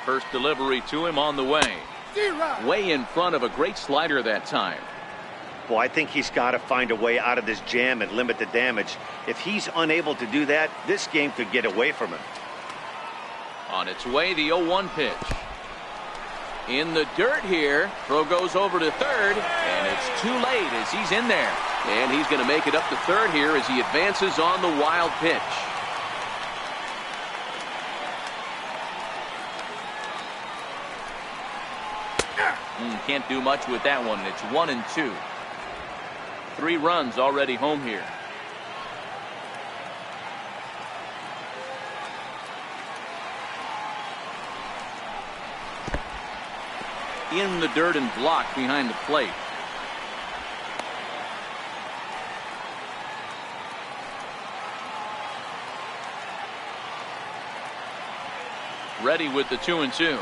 First delivery to him on the way. Way in front of a great slider that time. Well, I think he's got to find a way out of this jam and limit the damage. If he's unable to do that, this game could get away from him. On its way, the 0-1 pitch. In the dirt here. Throw goes over to third, and it's too late as he's in there. And he's going to make it up to third here as he advances on the wild pitch. Can't do much with that one. It's 1-2. 3 runs already home here. In the dirt and blocked behind the plate. Ready with the 2-2.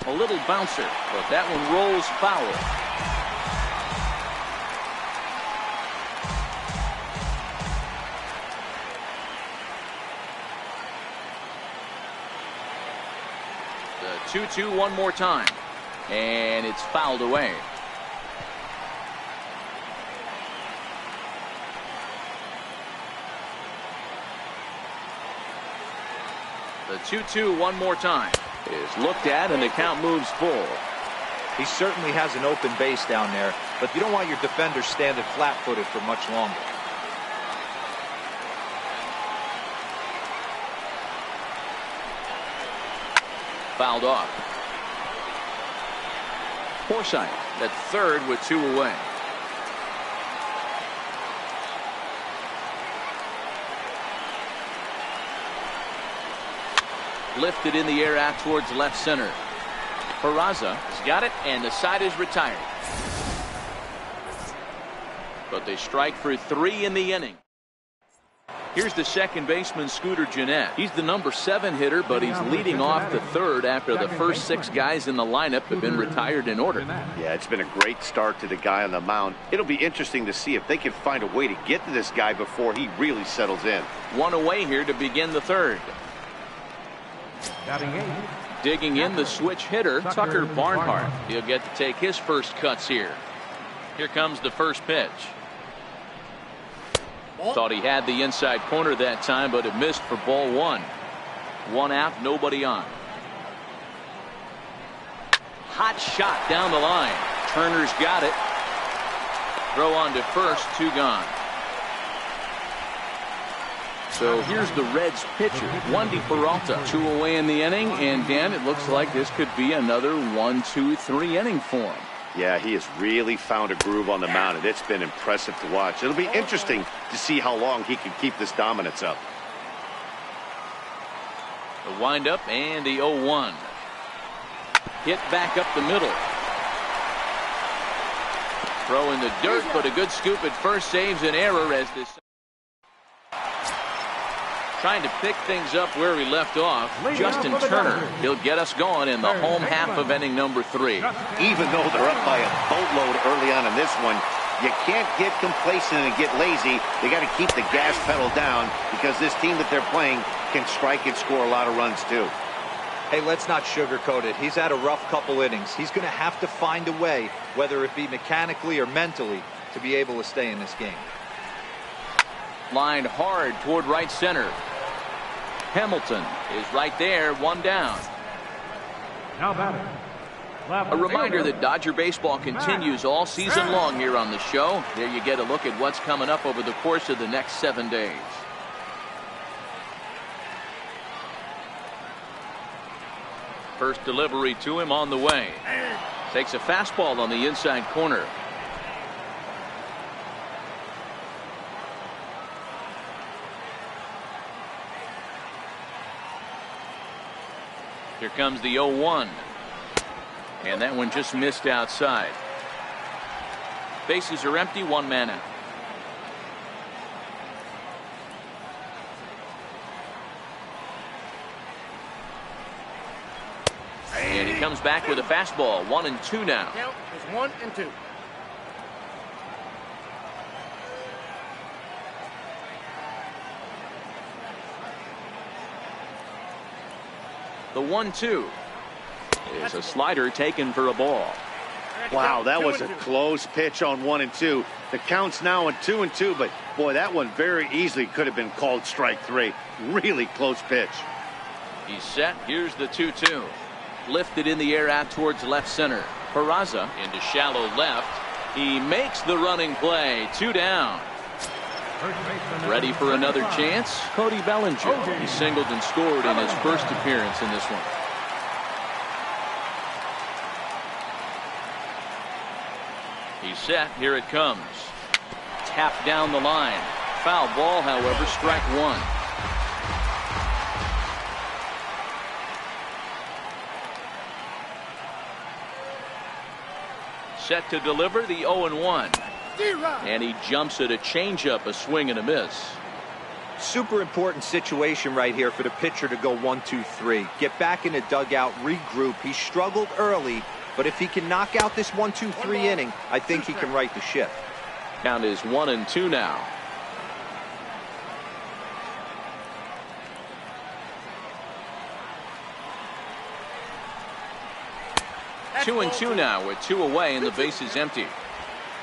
A little bouncer, but that one rolls foul. The 2-2 one more time. And it's fouled away. The 2-2 one more time is looked at, and the count moves full. He certainly has an open base down there, but you don't want your defender standing flat-footed for much longer. Fouled off. Forsythe at third with 2 away. Lifted in the air out towards left center. Peraza has got it, and the side is retired. But they strike for 3 in the inning. Here's the second baseman, Scooter Gennett. He's the number 7 hitter, but he's leading off the third after the first 6 guys in the lineup have been retired in order. Yeah, it's been a great start to the guy on the mound. It'll be interesting to see if they can find a way to get to this guy before he really settles in. 1 away here to begin the third. Digging in the switch hitter, Tucker Barnhart. He'll get to take his first cuts here. Here comes the first pitch. Thought he had the inside corner that time, but it missed for ball 1. 1 out, nobody on. Hot shot down the line. Turner's got it. Throw on to first, 2 gone. So here's the Reds pitcher, Wandy Peralta. 2 away in the inning, and Dan, it looks like this could be another 1-2-3 inning for him. Yeah, he has really found a groove on the mound, and it's been impressive to watch. It'll be interesting to see how long he can keep this dominance up. The windup and the 0-1. Hit back up the middle. Throw in the dirt, but a good scoop at first saves an error as this. Trying to pick things up where we left off. Justin Turner. He'll get us going in the home half of inning number 3. Even though they're up by a boatload early on in this one, you can't get complacent and get lazy. They got to keep the gas pedal down because this team that they're playing can strike and score a lot of runs too. Hey, let's not sugarcoat it. He's had a rough couple innings. He's going to have to find a way, whether it be mechanically or mentally, to be able to stay in this game. Lined hard toward right center. Hamilton is right there, 1 down. Now batting. A reminder that Dodger baseball continues all season long here on the show. There you get a look at what's coming up over the course of the next 7 days. First delivery to him on the way. Takes a fastball on the inside corner. Here comes the 0-1. And that one just missed outside. Bases are empty, 1 man out. And he comes back with a fastball. 1-2 now. Count is 1-2. The 1-2. is a slider taken for a ball. Wow, that was a close pitch on 1 and 2. The count's now at 2 and 2, but boy, that one very easily could have been called strike 3. Really close pitch. He's set. Here's the 2-2. Lifted in the air out towards left center. Peraza into shallow left. He makes the running play. 2 down. Ready for another chance? Cody Bellinger. He singled and scored in his first appearance in this one. He's set. Here it comes. Tapped down the line. Foul ball, however, strike 1. Set to deliver the 0-1. And he jumps at a changeup, a swing and a miss. Super important situation right here for the pitcher to go 1-2-3. Get back in the dugout, regroup. He struggled early, but if he can knock out this 1-2-3 inning, I think he can right the ship. Count is 1-2 now. 2-2 now with 2 away and the base is empty.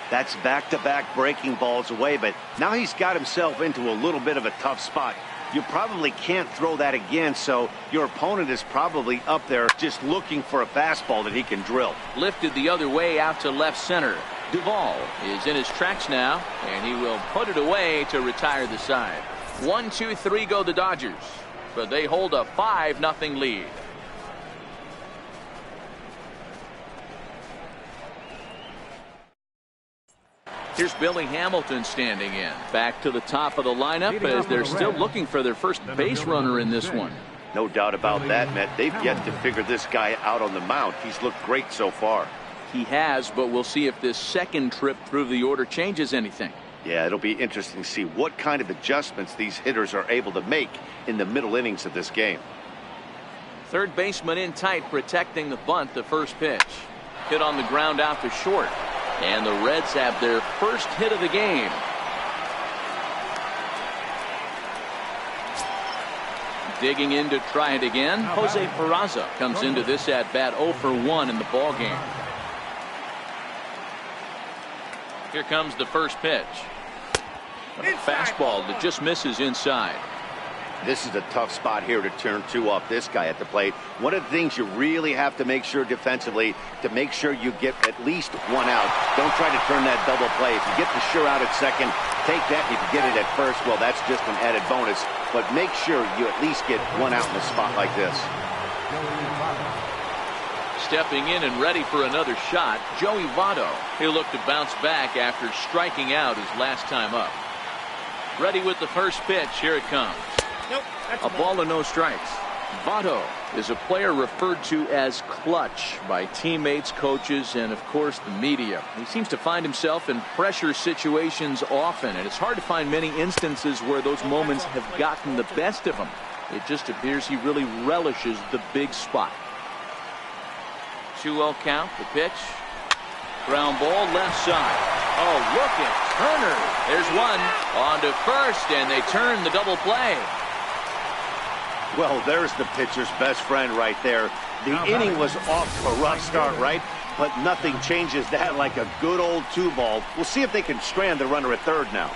That's back-to-back breaking balls away, but now he's got himself into a little bit of a tough spot. You probably can't throw that again, so your opponent is probably up there just looking for a fastball that he can drill. Lifted the other way out to left center. Duvall is in his tracks now, and he will put it away to retire the side. 1-2-3 go the Dodgers, but they hold a 5-0 lead. Here's Billy Hamilton standing in. Back to the top of the lineup as they're still looking for their first base runner in this one. No doubt about that, Matt. They've yet to figure this guy out on the mound. He's looked great so far. He has, but we'll see if this second trip through the order changes anything. Yeah, it'll be interesting to see what kind of adjustments these hitters are able to make in the middle innings of this game. Third baseman in tight, protecting the bunt. The first pitch. Hit on the ground out to short. And the Reds have their first hit of the game. Digging in to try it again. Jose Peraza comes into this at bat 0 for 1 in the ball game. Here comes the first pitch. A fastball that just misses inside. This is a tough spot here to turn 2 off this guy at the plate. One of the things you really have to make sure defensively to make sure you get at least 1 out. Don't try to turn that double play. If you get the sure out at second, take that. If you get it at first, well, that's just an added bonus. But make sure you at least get 1 out in a spot like this. Stepping in and ready for another shot, Joey Votto. He'll look to bounce back after striking out his last time up. Ready with the first pitch. Here it comes. Nope, a ball and no strikes. Votto is a player referred to as clutch by teammates, coaches, and of course the media. He seems to find himself in pressure situations often, and it's hard to find many instances where those moments have gotten the best of him. It just appears he really relishes the big spot. 2-0 count. The pitch. Ground ball left side. Oh, look at Turner. There's one on to first, and they turn the double play. Well, there's the pitcher's best friend right there. The inning was off to a rough start, right? But nothing changes that like a good old 2-ball. We'll see if they can strand the runner at third now.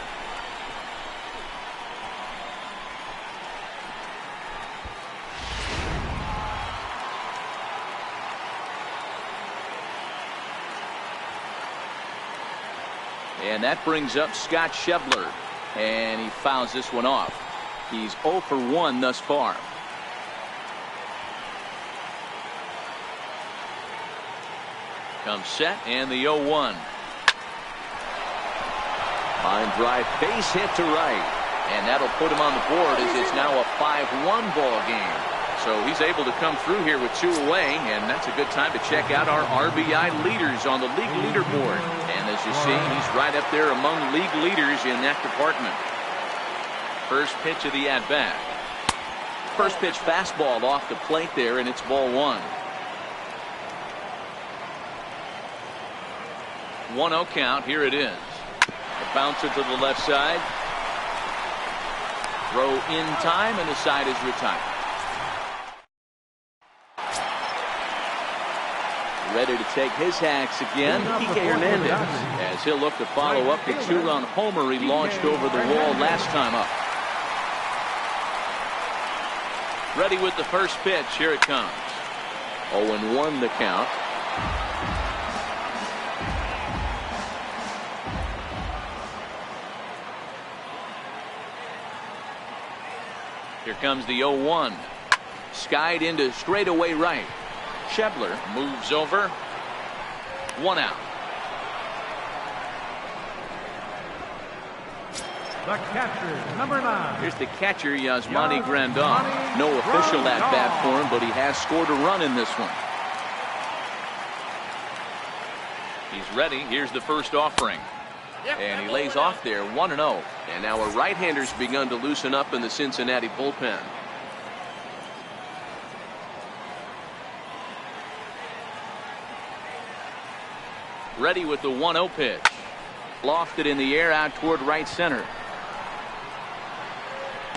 And that brings up Scott Schebler, and he fouls this one off. He's 0 for 1 thus far. Comes set, and the 0-1. Line drive, base hit to right, and that'll put him on the board as it's now a 5-1 ball game. So he's able to come through here with 2 away, and that's a good time to check out our RBI leaders on the league leaderboard. And as you see, he's right up there among league leaders in that department. First pitch of the at-bat. First pitch fastball off the plate there, and it's ball 1. 1-0 count. Here it is. A bouncer to the left side. Throw in time, and the side is retired. Ready to take his hacks again, Kike Hernandez, as he'll look to follow up the 2-run homer he launched over the wall last time up. Ready with the first pitch. Here it comes. 0-1 the count. Here comes the 0-1. Skied into straightaway right. Schebler moves over. 1 out. The catcher, number 9. Here's the catcher, Yasmani Grandal. No official at bat for him, but he has scored a run in this one. He's ready. Here's the first offering. And he lays off there, 1-0. And now a right-hander's begun to loosen up in the Cincinnati bullpen. Ready with the 1-0 pitch. Lofted in the air out toward right center.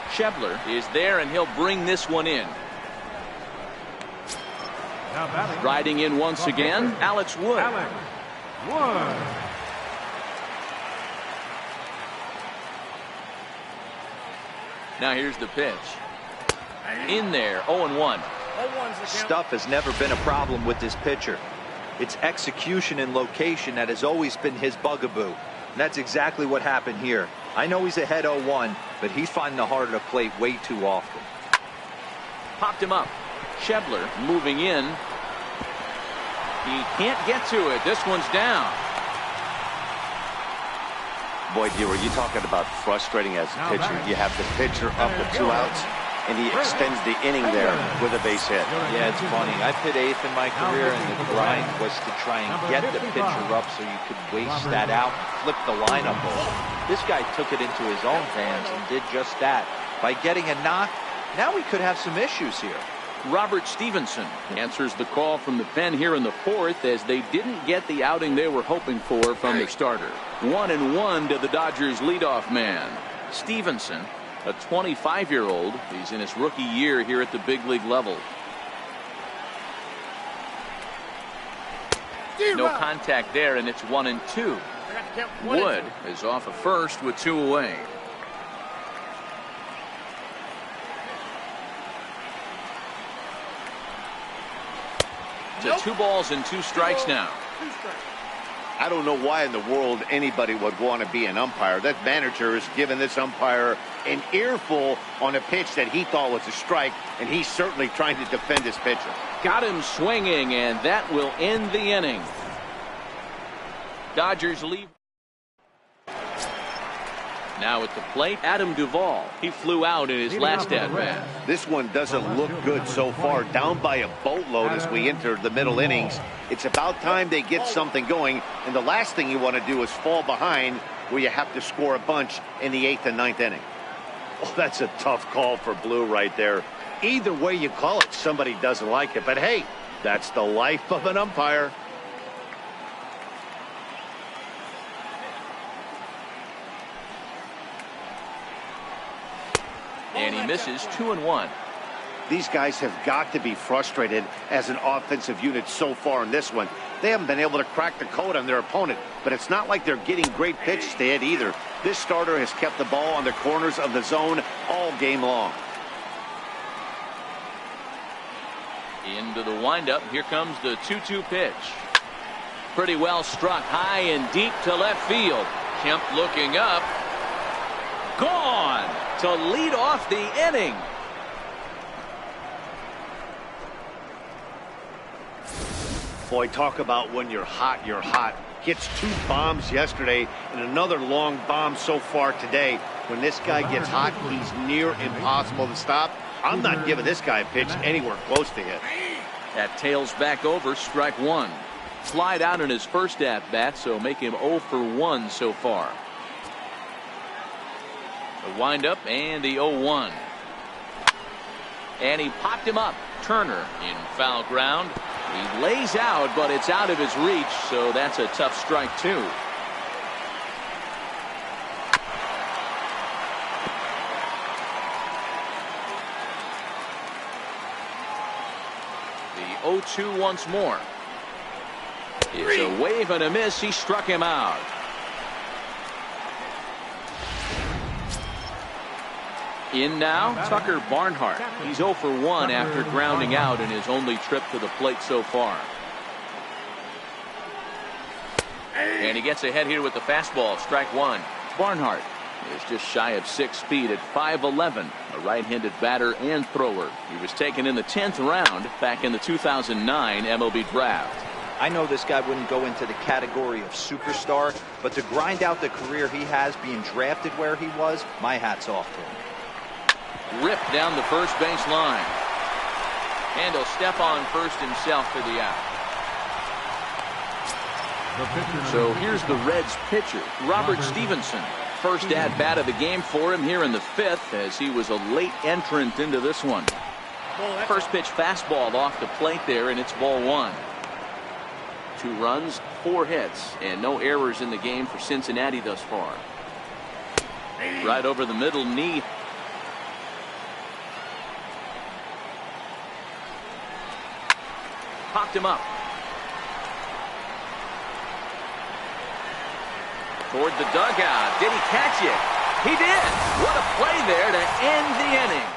Schebler is there, and he'll bring this one in. Riding in once again, Alex Wood. Alex Wood. Now here's the pitch. In there, 0-1. Stuff has never been a problem with this pitcher. It's execution and location that has always been his bugaboo. And that's exactly what happened here. I know he's ahead 0-1, but he's finding the heart of the plate way too often. Popped him up. Schebler moving in. He can't get to it. This one's down. Boy, Dewar, you talking about frustrating as a pitcher. You have the pitcher up with 2 outs, and he extends the inning there with a base hit. Yeah, it's funny. I've hit 8th in my career, and the grind was to try and get the pitcher up so you could waste that out, flip the lineup over. This guy took it into his own hands and did just that. By getting a knock, now we could have some issues here. Robert Stevenson answers the call from the pen here in the 4th, as they didn't get the outing they were hoping for from the starter. 1-1 to the Dodgers leadoff man. Stevenson, a 25-year-old. He's in his rookie year here at the big league level. No contact there, and it's 1-2. Wood is off of first with 2 away. To 2 balls and 2 strikes now. I don't know why in the world anybody would want to be an umpire. That manager has given this umpire an earful on a pitch that he thought was a strike, and he's certainly trying to defend his pitcher. Got him swinging, and that will end the inning. Dodgers leave. Now at the plate, Adam Duvall. He flew out in his last at-bat. This one doesn't look good so far. Down by a boatload as we enter the middle innings. It's about time they get something going, and the last thing you want to do is fall behind where you have to score a bunch in the 8th and 9th inning. Well, that's a tough call for Blue right there. Either way you call it, somebody doesn't like it. But hey, that's the life of an umpire. And he misses 2-1. These guys have got to be frustrated as an offensive unit so far in this one. They haven't been able to crack the code on their opponent, but it's not like they're getting great pitches to hit either. This starter has kept the ball on the corners of the zone all game long. Into the windup. Here comes the 2-2 pitch. Pretty well struck high and deep to left field. Kemp looking up. Gone to lead off the inning. Boy, talk about when you're hot, you're hot. Gets 2 bombs yesterday and another long bomb so far today. When this guy gets hot, he's near impossible to stop. I'm not giving this guy a pitch anywhere close to hit. That tails back over, strike 1. Slide out in his first at-bat, so make him 0 for 1 so far. The windup and the 0-1. And he popped him up. Turner in foul ground. He lays out, but it's out of his reach, so that's a tough strike, too. The 0-2 once more. It's a wave and a miss. He struck him out. In now, Tucker Barnhart. He's 0 for 1 after grounding out in his only trip to the plate so far. And he gets ahead here with the fastball. Strike one. Barnhart is just shy of 6 feet at 5'11", a right-handed batter and thrower. He was taken in the 10th round back in the 2009 MLB draft. I know this guy wouldn't go into the category of superstar, but to grind out the career he has being drafted where he was, my hat's off to him. Ripped down the first base line. And he'll step on first himself for the out. So here's the Reds pitcher, Robert Stevenson. First at bat of the game for him here in the 5th, as he was a late entrant into this one. First pitch fastball off the plate there, and it's ball 1. 2 runs, 4 hits, and no errors in the game for Cincinnati thus far. Right over the middle, knee. Popped him up. Toward the dugout. Did he catch it? He did. What a play there to end the inning.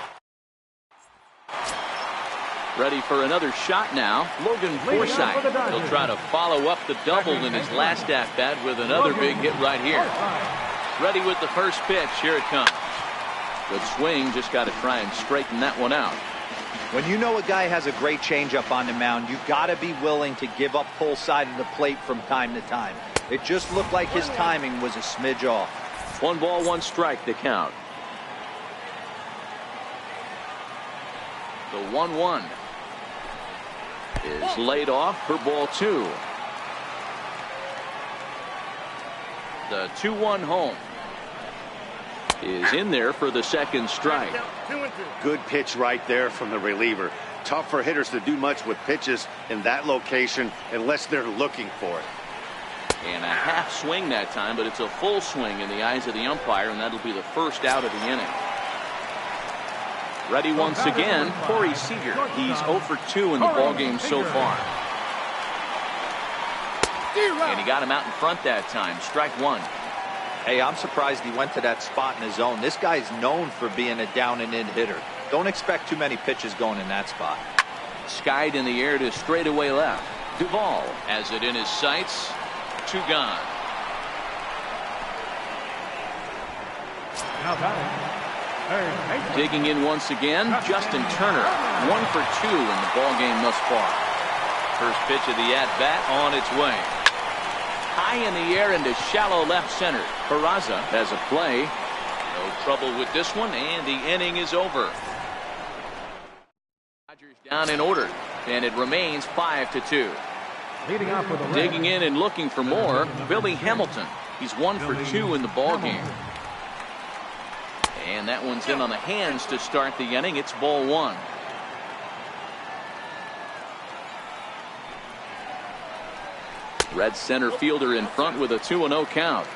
Ready for another shot now. Logan Forsythe. He'll try to follow up the double in his last at-bat with another big hit right here. Ready with the first pitch. Here it comes. Good swing. Just got to try and straighten that one out. When you know a guy has a great changeup on the mound, you got to be willing to give up pull side of the plate from time to time. It just looked like his timing was a smidge off. 1 ball, 1 strike to count. The 1-1 is laid off for ball 2. The 2-1 home is in there for the second strike. Good pitch right there from the reliever. Tough for hitters to do much with pitches in that location unless they're looking for it. And a half swing that time, but it's a full swing in the eyes of the umpire, and that'll be the first out of the inning. Ready once again, Corey Seager. He's 0 for 2 in the ballgame so far. And he got him out in front that time. Strike 1. Hey, I'm surprised he went to that spot in his zone. This guy's known for being a down and in hitter. Don't expect too many pitches going in that spot. Skied in the air to straightaway left. Duvall has it in his sights. 2 gone. Digging in once again, Justin Turner. 1 for 2 in the ballgame thus far. First pitch of the at-bat on its way. High in the air into shallow left center. Peraza has a play. No trouble with this one, and the inning is over. Dodgers down in order, and it remains 5-2. Digging in and looking for more, Billy Hamilton. He's 1 for 2 in the ballgame. And that one's in on the hands to start the inning. It's ball 1. Red center fielder in front with a 2-0 count.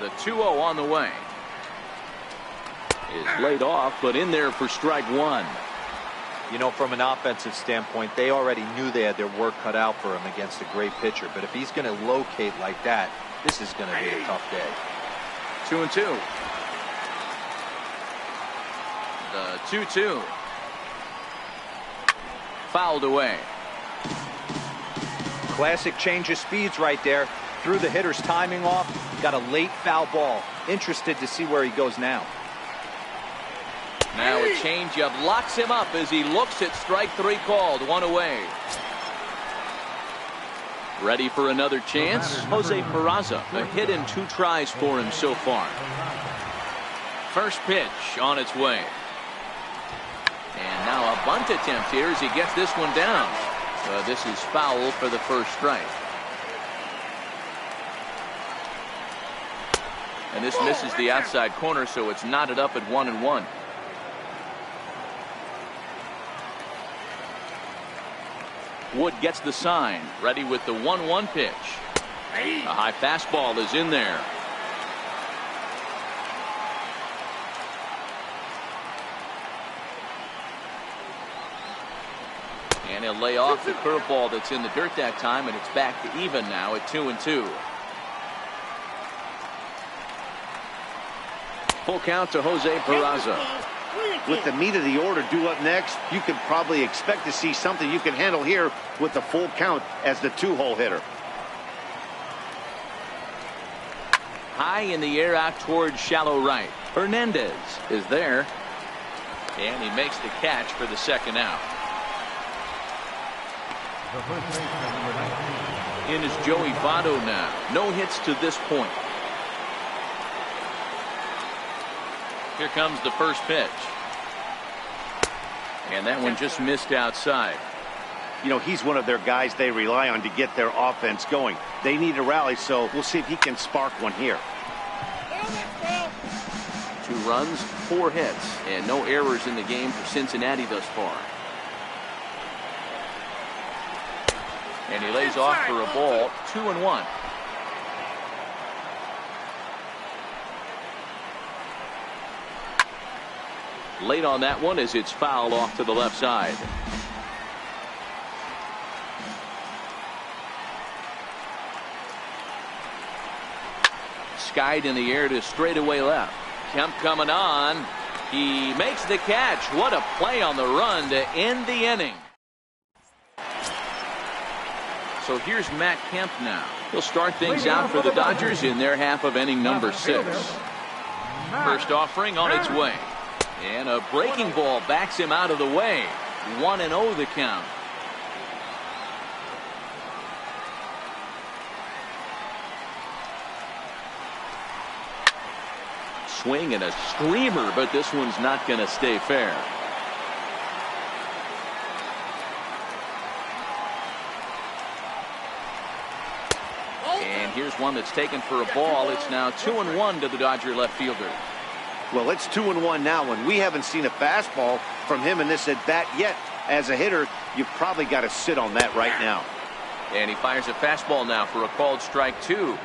The 2-0 on the way. Is laid off, but in there for strike 1. You know, from an offensive standpoint, they already knew they had their work cut out for him against a great pitcher. But if he's going to locate like that, this is going to be a tough day. 2-2. The 2-2. Fouled away. Classic change of speeds right there. Threw the hitter's timing off. Got a late foul ball. Interested to see where he goes now. Now a changeup locks him up as he looks at strike 3 called. 1 away. Ready for another chance. Jose Peraza, a hit in 2 tries for him so far. First pitch on its way. And now a bunt attempt here as he gets this one down. This is foul for the first strike. And this misses the outside corner, so it's knotted up at 1-1. Wood gets the sign. Ready with the 1-1 pitch. A high fastball is in there. And he'll lay off the curveball that's in the dirt that time, and it's back to even now at 2-2. Full count to Jose Peraza. With the meat of the order due up next, you can probably expect to see something you can handle here with the full count as the 2-hole hitter. High in the air out towards shallow right. Hernandez is there. And he makes the catch for the second out. The first baseman, number 19. In is Joey Votto now. No hits to this point. Here comes the first pitch. And that one just missed outside. You know, he's one of their guys they rely on to get their offense going. They need a rally, so we'll see if he can spark one here. 2 runs, 4 hits, and no errors in the game for Cincinnati thus far. And he lays off for a ball, 2-1. Late on that one as it's fouled off to the left side. Skied in the air to straightaway left. Kemp coming on. He makes the catch. What a play on the run to end the inning. So here's Matt Kemp now. He'll start things out for the Dodgers in their half of inning number 6. First offering on its way. And a breaking ball backs him out of the way. 1-0 the count. Swing and a screamer, but this one's not going to stay fair. And here's one that's taken for a ball. It's now 2-1 to the Dodger left fielder. Well, it's 2-1 now, and we haven't seen a fastball from him in this at bat yet. As a hitter, you've probably got to sit on that right now. And he fires a fastball now for a called strike 2.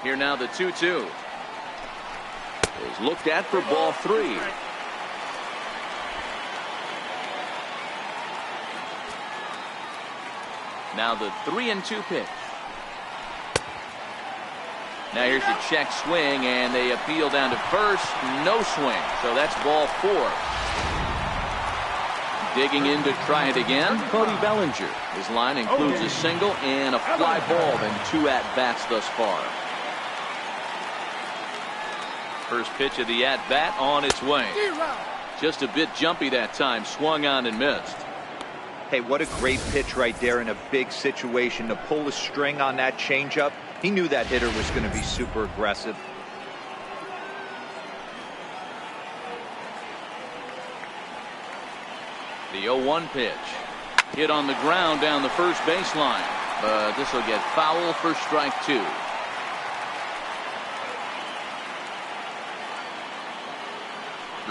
Here now the 2-2 is looked at for ball 3. Now the 3-2 pitch. Now here's the check swing, and they appeal down to first. No swing, so that's ball 4. Digging in to try it again, Cody Bellinger. His line includes a single and a fly ball, then 2 at-bats thus far. First pitch of the at-bat on its way. Just a bit jumpy that time, swung on and missed. Hey, what a great pitch right there in a big situation to pull the string on that changeup. He knew that hitter was going to be super aggressive. The 0-1 pitch. Hit on the ground down the first baseline. But this will get foul for strike 2.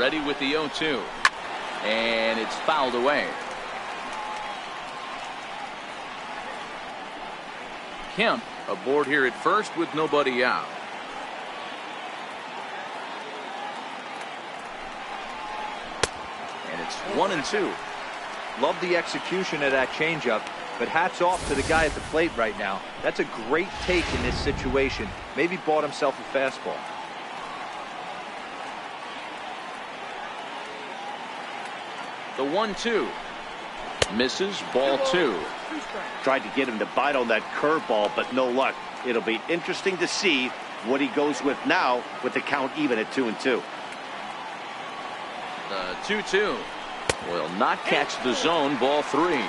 Ready with the 0-2. And it's fouled away. Kemp aboard here at first with nobody out. And it's 1-2. Love the execution of that changeup, but hats off to the guy at the plate right now. That's a great take in this situation. Maybe bought himself a fastball. The 1-2 misses, ball 2. Tried to get him to bite on that curveball, but no luck. It'll be interesting to see what he goes with now with the count even at 2-2. The 2-2 will not catch the zone, ball 3.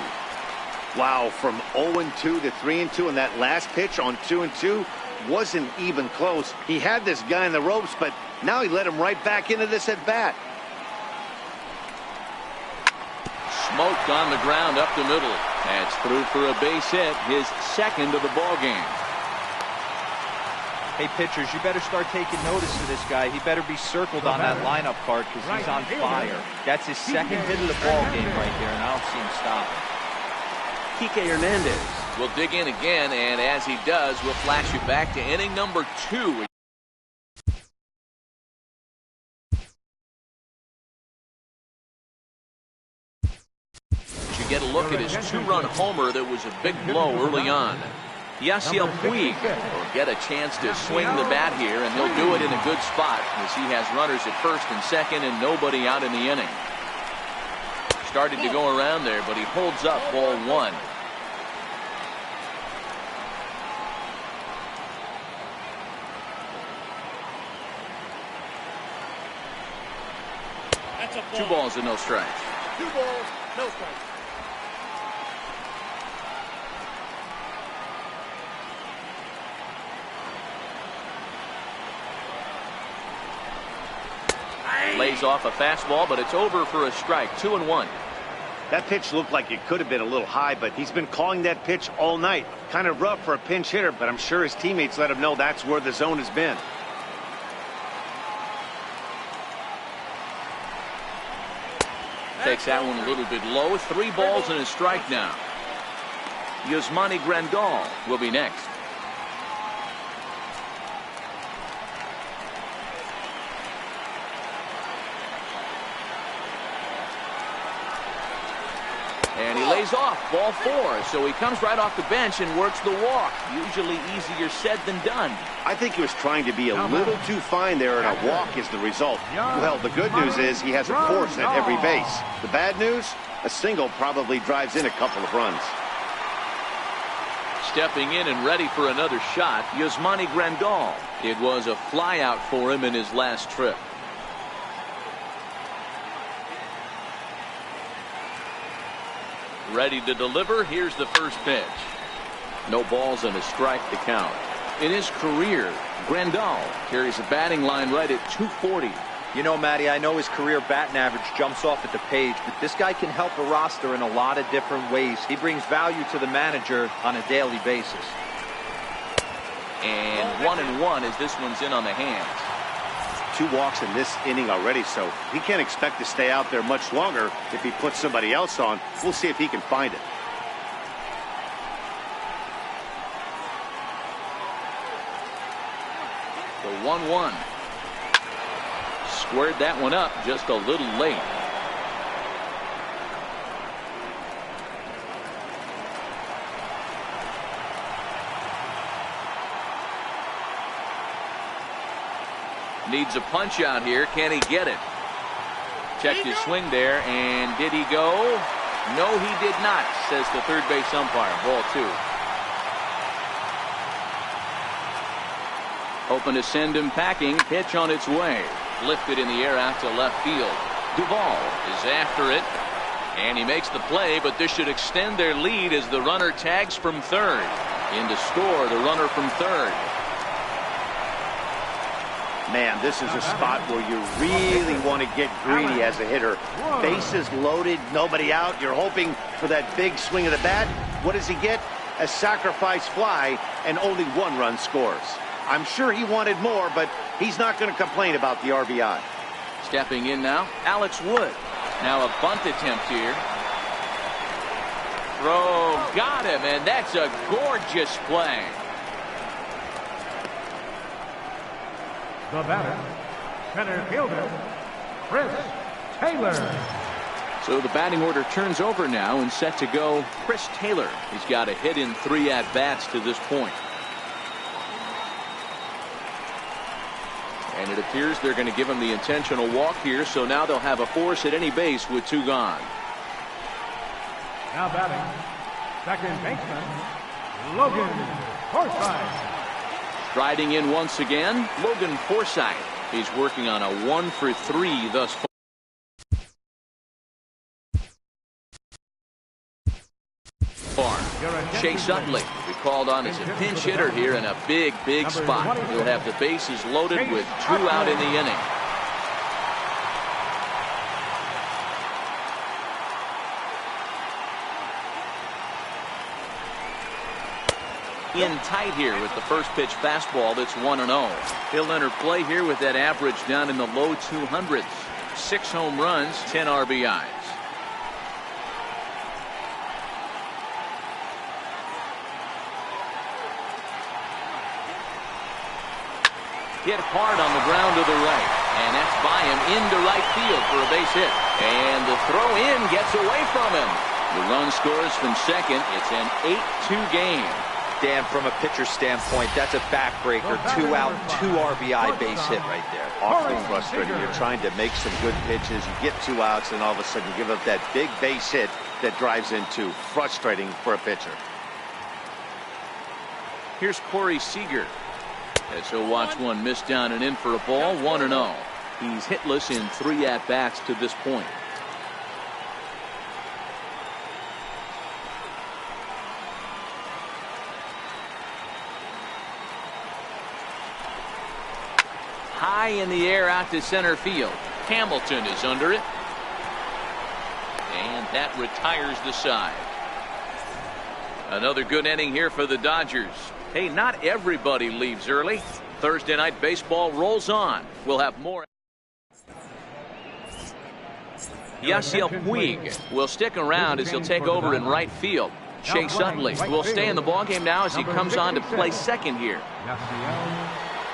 Wow, from 0-2 to 3-2, and that last pitch on 2-2 wasn't even close. He had this guy in the ropes, but now he let him right back into this at bat. Smoked on the ground up the middle. That's through for a base hit, his second of the ball game. Hey, pitchers, you better start taking notice of this guy. He better be circled on that lineup card because he's on fire. That's his second hit of the ball game right there, and I don't see him stopping. Kike Hernandez will dig in again, and as he does, we'll flash you back to inning number 2. get a look at his 2-run homer that was a big blow early on. Yasiel Puig will get a chance to swing the bat here, and he'll do it in a good spot as he has runners at first and second and nobody out in the inning. Started to go around there, but he holds up ball 1. Two balls and no strikes. 2 balls, no strikes. Lays off a fastball, but it's over for a strike. 2-1. That pitch looked like it could have been a little high, but he's been calling that pitch all night. Kind of rough for a pinch hitter, but I'm sure his teammates let him know that's where the zone has been. Takes that one a little bit low. 3 balls and a strike now. Yasmani Grandal will be next. And he lays off ball 4, so he comes right off the bench and works the walk. Usually easier said than done. I think he was trying to be a little too fine there, and a walk is the result. Well, the good news is he has a force at every base. The bad news, a single probably drives in a couple of runs. Stepping in and ready for another shot, Yasmani Grandal. It was a flyout for him in his last trip. Ready to deliver. Here's the first pitch. No balls and a strike to count. In his career, Grandal carries a batting line right at .240. You know, Matty, I know his career batting average jumps off at the page, but this guy can help a roster in a lot of different ways. He brings value to the manager on a daily basis. And 1-1 as this one's in on the hands. 2 walks in this inning already, so he can't expect to stay out there much longer if he puts somebody else on. We'll see if he can find it. The 1-1. Squared that one up just a little late. Needs a punch out here. Can he get it? Checked his swing there, and did he go? No, he did not, says the third base umpire. Ball 2. Hoping to send him packing. Pitch on its way. Lifted in the air out to left field. Duvall is after it, and he makes the play, but this should extend their lead as the runner tags from third. In to score the runner from third. Man, this is a spot where you really want to get greedy as a hitter. Bases loaded, nobody out. You're hoping for that big swing of the bat. What does he get? A sacrifice fly, and only 1 run scores. I'm sure he wanted more, but he's not going to complain about the RBI. Stepping in now, Alex Wood. Now a bunt attempt here. Throw, got him, and that's a gorgeous play. The batter, center fielder, Chris Taylor. So the batting order turns over now and set to go Chris Taylor. He's got a hit in 3 at-bats to this point. And it appears they're going to give him the intentional walk here, so now they'll have a force at any base with 2 gone. Now batting, second baseman, Logan Forsythe. Striding in once again, Logan Forsythe. He's working on a 1-for-3 thus far. Chase Utley, we called on as a pinch hitter here in a big spot. He'll have the bases loaded with 2 out in the inning. In tight here with the first pitch fastball that's 1-0. He'll enter play here with that average down in the low 200s. 6 home runs, 10 RBIs. Hit hard on the ground to the right, and that's by him into right field for a base hit. And the throw in gets away from him. The run scores from second. It's an 8-2 game. Dan, from a pitcher standpoint, that's a backbreaker. 2 out, 2 RBI base hit right there. Awfully frustrating. You're trying to make some good pitches. You get 2 outs, and all of a sudden you give up that big base hit that drives in 2. Frustrating for a pitcher. Here's Corey Seager. As he'll watch one miss down and in for a ball. 1-0. He's hitless in 3 at-bats to this point. High in the air out to center field. Hamilton is under it. And that retires the side. Another good inning here for the Dodgers. Hey, not everybody leaves early. Thursday night baseball rolls on. We'll have more. Yasiel Puig will stick around as he'll take over in right field. Chase Utley will stay in the ballgame now as he comes on to play second here.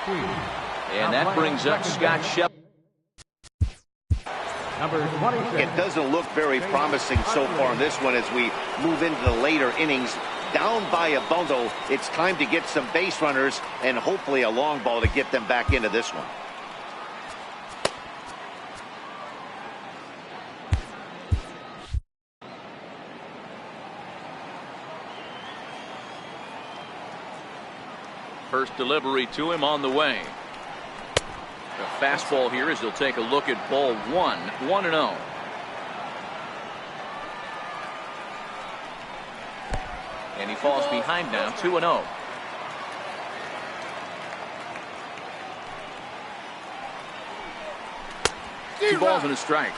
And that brings up Scott Shep. It doesn't look very promising so far in this one as we move into the later innings. Down by a bundle, it's time to get some base runners and hopefully a long ball to get them back into this one. First delivery to him on the way. The fastball here as he'll take a look at ball 1. 1-0. And he falls behind now. 2-0. Two balls and a strike.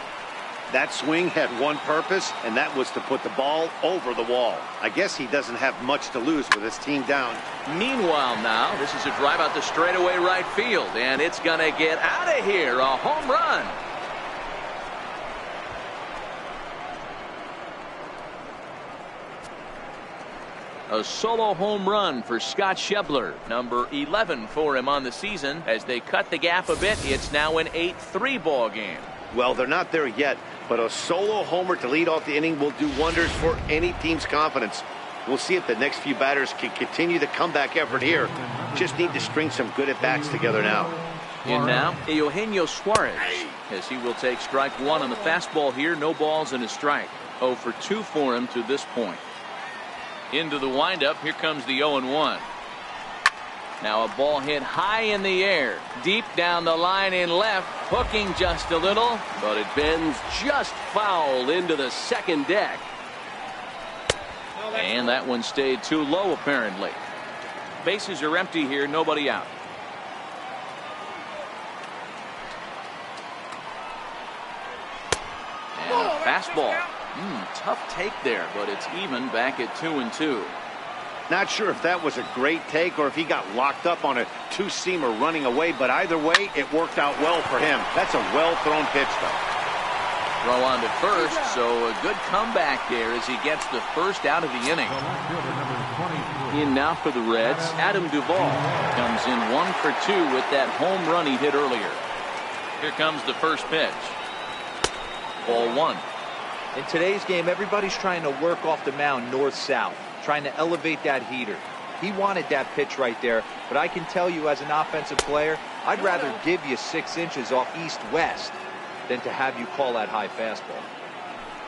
That swing had one purpose, and that was to put the ball over the wall. I guess he doesn't have much to lose with his team down. Meanwhile now, this is a drive out the straightaway right field, and it's going to get out of here. A home run. A solo home run for Scott Schebler, number 11 for him on the season. As they cut the gap a bit, it's now an 8-3 ball game. Well, they're not there yet, but a solo homer to lead off the inning will do wonders for any team's confidence. We'll see if the next few batters can continue the comeback effort here. Just need to string some good at-bats together now. In now, Eugenio Suarez, as he will take strike 1 on the fastball here. No balls and a strike. 0 for 2 for him to this point. Into the windup. Here comes the 0-1. Now a ball hit high in the air, deep down the line in left, hooking just a little, but it bends just foul into the second deck. And that one stayed too low apparently. Bases are empty here, nobody out. And a fastball. Tough take there, but it's even back at 2-2. Not sure if that was a great take or if he got locked up on a two-seamer running away, but either way, it worked out well for him. That's a well-thrown pitch, though. Throw on to first, so a good comeback there as he gets the first out of the inning. In now for the Reds, Adam Duvall comes in 1 for 2 with that home run he hit earlier. Here comes the first pitch. Ball 1. In today's game, everybody's trying to work off the mound north-south, trying to elevate that heater. He wanted that pitch right there, but I can tell you as an offensive player, I'd rather give you 6 inches off east-west than to have you call that high fastball.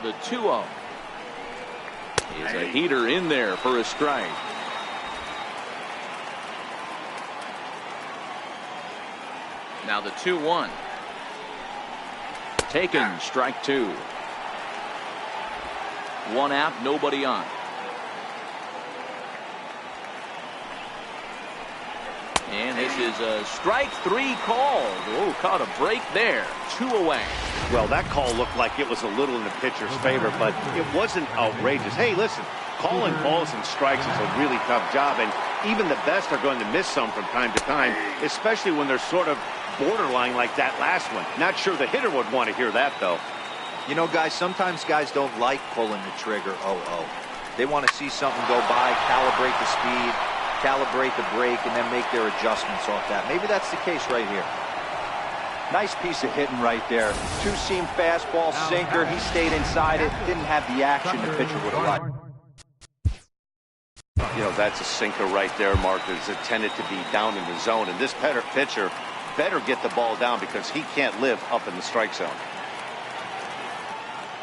The 2-0 is a heater in there for a strike. Now the 2-1. Taken, strike 2. 1 out, nobody on. And this is a strike 3 call. Oh, caught a break there. 2 away. Well, that call looked like it was a little in the pitcher's favor, but it wasn't outrageous. Hey, listen, calling balls and strikes is a really tough job, and even the best are going to miss some from time to time, especially when they're sort of borderline like that last one. Not sure the hitter would want to hear that, though. You know, guys, sometimes guys don't like pulling the trigger 0-0. They want to see something go by, calibrate the speed, calibrate the break, and then make their adjustments off that. Maybe that's the case right here. Nice piece of hitting right there. Two-seam fastball, sinker. He stayed inside it. Didn't have the action the pitcher would have liked. You know, that's a sinker right there, Mark. It's intended to be down in the zone. And this pitcher better get the ball down because he can't live up in the strike zone.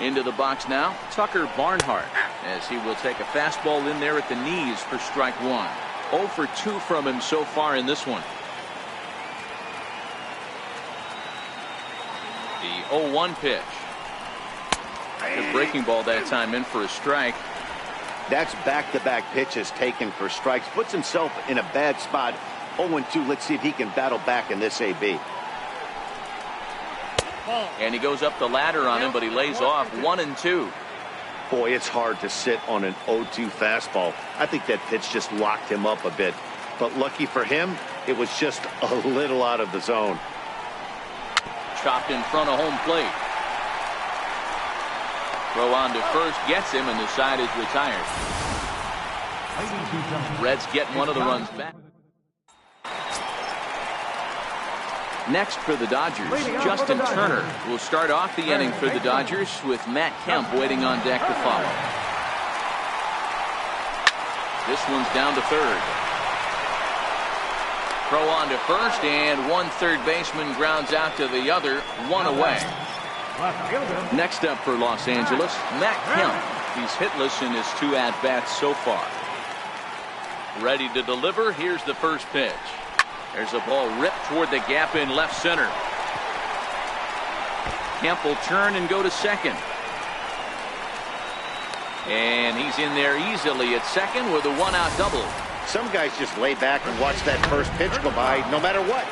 Into the box now, Tucker Barnhart, as he will take a fastball in there at the knees for strike one. 0 for 2 from him so far in this one. The 0-1 pitch. The breaking ball that time in for a strike. That's back-to-back pitches taken for strikes. Puts himself in a bad spot. 0-2. Let's see if he can battle back in this AB. And he goes up the ladder on him, but he lays off 1-2. Boy, it's hard to sit on an 0-2 fastball. I think that pitch just locked him up a bit. But lucky for him, it was just a little out of the zone. Chopped in front of home plate. Throw on to first, gets him, and the side is retired. Reds get one of the runs back. Next for the Dodgers, Justin Turner will start off the inning for the Dodgers with Matt Kemp waiting on deck to follow. This one's down to third. Throw on to first, and one third baseman grounds out to the other, one away. Next up for Los Angeles, Matt Kemp. He's hitless in his 2 at-bats so far. Ready to deliver. Here's the first pitch. There's a ball ripped toward the gap in left center. Kemp will turn and go to second. And he's in there easily at second with a 1-out double. Some guys just lay back and watch that first pitch go by no matter what.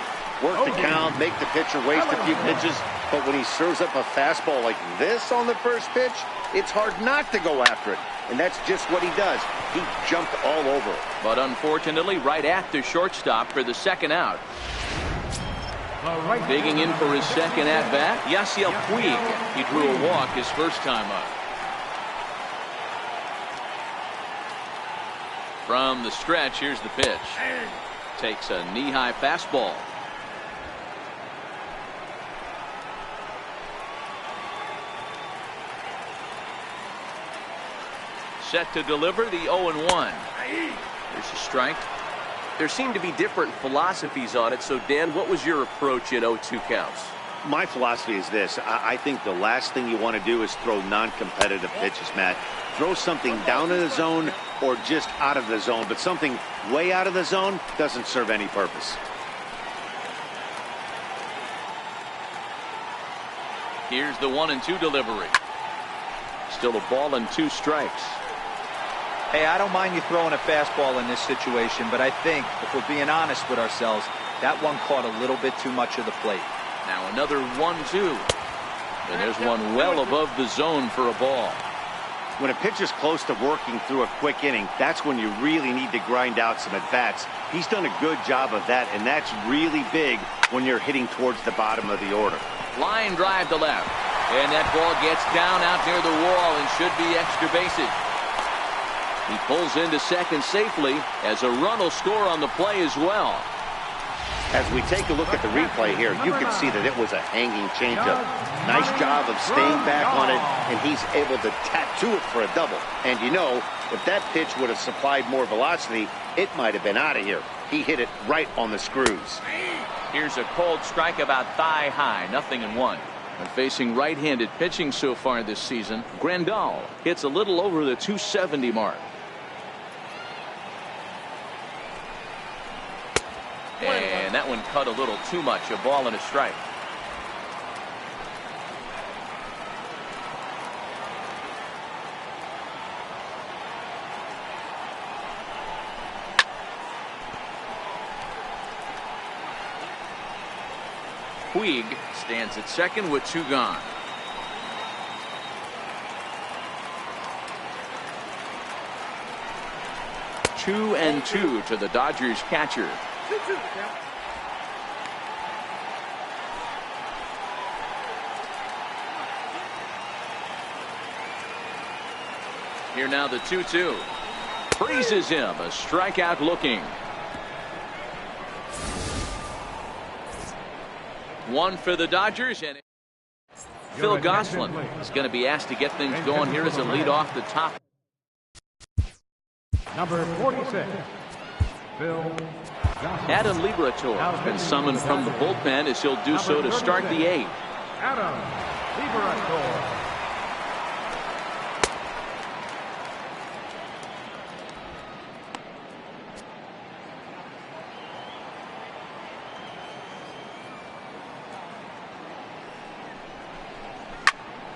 Work the count, make the pitcher waste a few pitches. But when he serves up a fastball like this on the first pitch, it's hard not to go after it. And that's just what he does. He jumped all over it. But unfortunately, right at the shortstop for the second out. Digging in for his second at-bat, Yasiel Puig. He drew a walk his first time up. From the stretch, here's the pitch. Takes a knee-high fastball. Set to deliver the 0-1. There's a strike. There seem to be different philosophies on it. So, Dan, what was your approach at 0-2 counts? My philosophy is this. I think the last thing you want to do is throw non-competitive pitches, Matt. Throw something down in the zone or just out of the zone. But something way out of the zone doesn't serve any purpose. Here's the 1-2 delivery. Still a ball and 2 strikes. Hey, I don't mind you throwing a fastball in this situation, but I think, if we're being honest with ourselves, that one caught a little bit too much of the plate. Now another 1-2. And there's one well above the zone for a ball. When a pitcher's close to working through a quick inning, that's when you really need to grind out some at-bats. He's done a good job of that, and that's really big when you're hitting towards the bottom of the order. Line drive to left. And that ball gets down out near the wall and should be extra bases. He pulls into second safely as a run will score on the play as well. As we take a look at the replay here, you can see that it was a hanging changeup. Nice job of staying back on it, and he's able to tattoo it for a double. And you know, if that pitch would have supplied more velocity, it might have been out of here. He hit it right on the screws. Here's a cold strike about thigh high, 0-1. And facing right-handed pitching so far this season, Grandal hits a little over the 270 mark. And that one cut a little too much, a ball and a strike. Puig stands at second with 2 gone. Two and 2 to the Dodgers catcher. Here now the 2-2. Freezes him, a strikeout looking. One for the Dodgers, and Phil Gosselin is going to be asked to get things going here as a lead off the top. Number 46, Phil Gosselin. Adam Liberatore has been summoned from the bullpen as he'll do so to start the 8th. Adam Liberatore.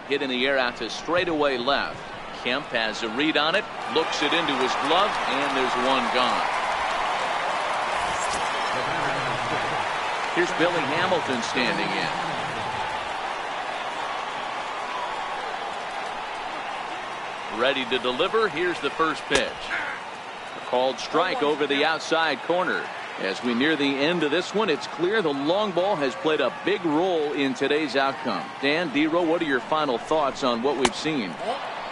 Hit in the air out to straightaway left. Kemp has a read on it, looks it into his glove, and there's one gone. Here's Billy Hamilton standing in. Ready to deliver. Here's the first pitch. A called strike over the outside corner. As we near the end of this one, it's clear the long ball has played a big role in today's outcome. Dan, D-Row, what are your final thoughts on what we've seen?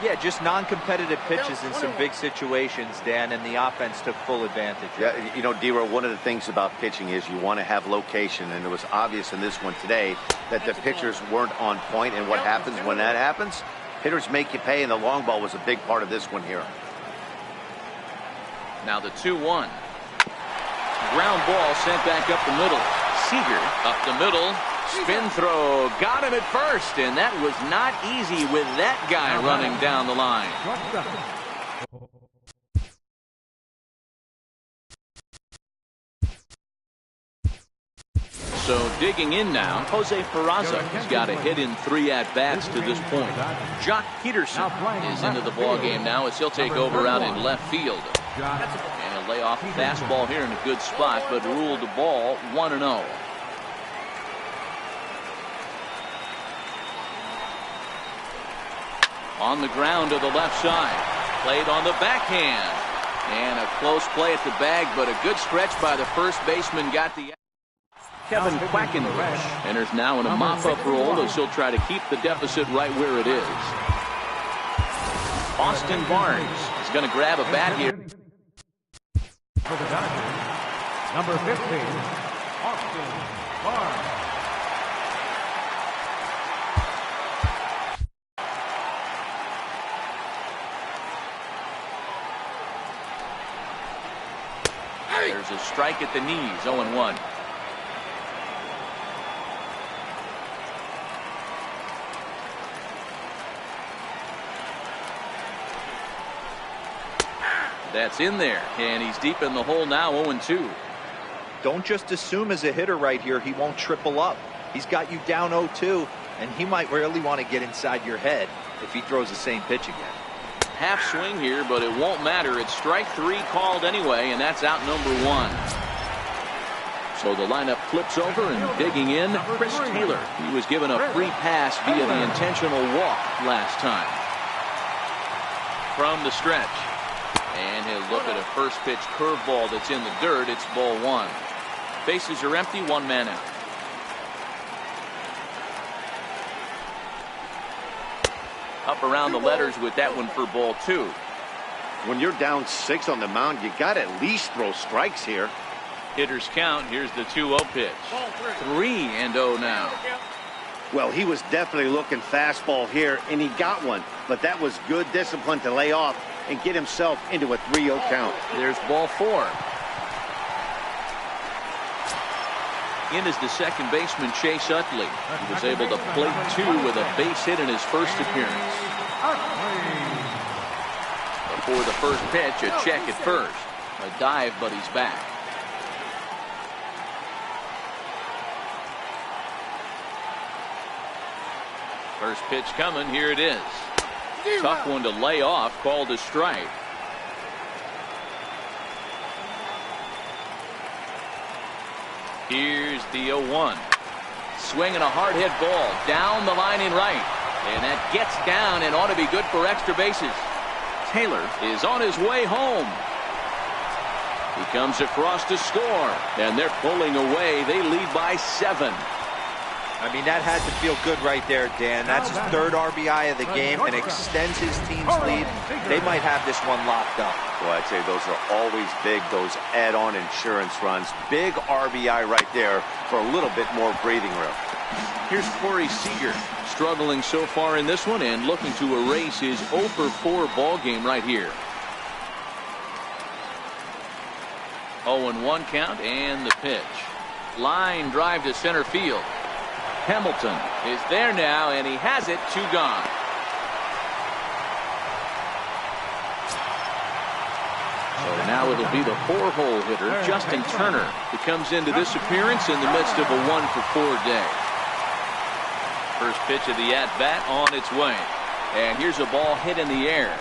Yeah, just non-competitive pitches in some big situations, Dan, and the offense took full advantage. Yeah, you know, D-Row, one of the things about pitching is you want to have location, and it was obvious in this one today that the pitchers weren't on point, and what happens when that happens? Hitters make you pay, and the long ball was a big part of this one here. Now the 2-1. Ground ball sent back up the middle. Seager up the middle. Spin throw. Got him at first. And that was not easy with that guy running down the line. So digging in now, Jose Peraza has got a hit in 3 at-bats to this point. Jock Peterson is into the ballgame now as he'll take over out in left field. And he'll lay off a fastball here in a good spot, but ruled the ball 1-0. On the ground to the left side. Played on the backhand. And a close play at the bag, but a good stretch by the first baseman got the... Kevin Quackenbush enters now in a mop-up role as he'll try to keep the deficit right where it is. Austin Barnes is going to grab a bat here. For the Dodgers, number 15, Austin Barnes. There's a strike at the knees, 0-1. That's in there, and he's deep in the hole now, 0-2. Don't just assume as a hitter right here he won't triple up. He's got you down 0-2, and he might really want to get inside your head if he throws the same pitch again. Half swing here, but it won't matter. It's strike 3 called anyway, and that's out number 1. So the lineup flips over, and digging in, Chris Taylor. He was given a free pass via the intentional walk last time. From the stretch. And he'll look at a first pitch curveball that's in the dirt. It's ball 1. Bases are empty, 1 man out. Up around the letters with that one for ball 2. When you're down 6 on the mound, you got to at least throw strikes here. Hitters count. Here's the 2-0 pitch. 3-0 now. Well, he was definitely looking fastball here, and he got one. But that was good discipline to lay off and get himself into a 3-0 count. There's ball 4. In is the second baseman, Chase Utley. He was able to plate 2 with a base hit in his first appearance. Before the first pitch, a check at first. A dive, but he's back. First pitch coming. Here it is. Tough one to lay off, called a strike. Here's the 0-1. Swinging a hard hit ball down the line in right. And that gets down and ought to be good for extra bases. Taylor is on his way home. He comes across to score. And they're pulling away. They lead by 7. I mean, that had to feel good right there, Dan. That's his third RBI of the game and extends his team's lead. They might have this one locked up. Well, I'd say those are always big, those add-on insurance runs. Big RBI right there for a little bit more breathing room. Here's Corey Seager, struggling so far in this one and looking to erase his 0 for 4 ball game right here. 0-1 count and the pitch. Line drive to center field. Hamilton is there now, and he has it. 2 gone. So now it'll be the 4-hole hitter, Justin Turner, who comes into this appearance in the midst of a 1 for 4 day. First pitch of the at-bat on its way. And here's a ball hit in the air.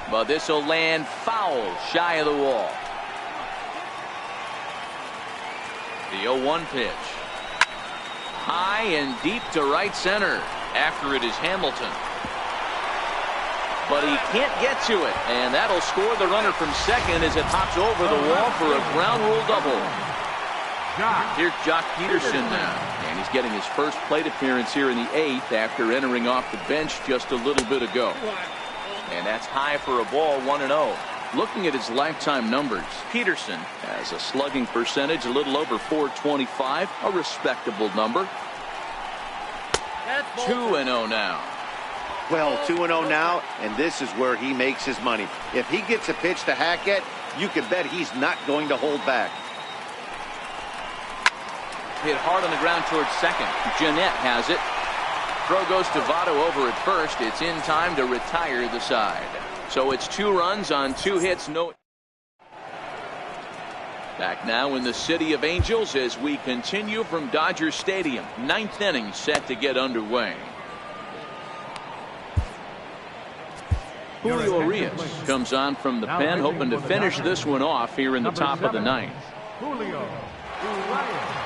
But this will land foul, shy of the wall. The 0-1 pitch. High and deep to right center. After it is Hamilton. But he can't get to it. And that'll score the runner from second as it hops over the wall for a ground rule double. Here's Jock Peterson now. And he's getting his first plate appearance here in the 8th after entering off the bench just a little bit ago. And that's high for a ball, 1-0. Looking at his lifetime numbers, Peterson has a slugging percentage a little over .425, a respectable number. 2-0 now. Well, 2-0 now, and this is where he makes his money. If he gets a pitch to Hackett, you can bet he's not going to hold back. Hit hard on the ground towards second. Jeanette has it. Throw goes to Votto over at first. It's in time to retire the side. So it's 2 runs on 2 hits. No. Back now in the City of Angels as we continue from Dodger Stadium. 9th inning set to get underway. Julio Urias comes on from the pen, hoping to finish this one off here in the top of the 9th. Julio Urias.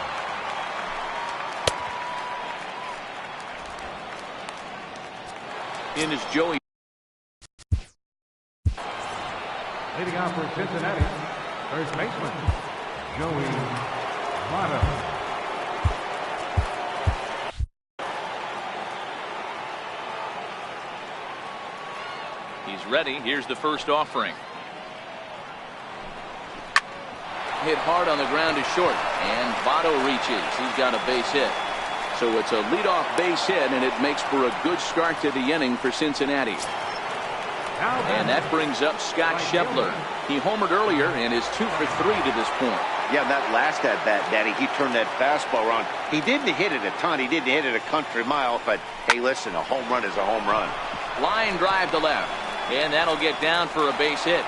In is Joey. Leading off for Cincinnati, first baseman, Joey Votto. He's ready. Here's the first offering. Hit hard on the ground to short, and Votto reaches. He's got a base hit. So it's a leadoff base hit, and it makes for a good start to the inning for Cincinnati. And that brings up Scott Scheffler. He homered earlier and is 2 for 3 to this point. Yeah, that last at-bat, Daddy, he turned that fastball around. He didn't hit it a ton. He didn't hit it a country mile. But, hey, listen, a home run is a home run. Line drive to left. And that'll get down for a base hit.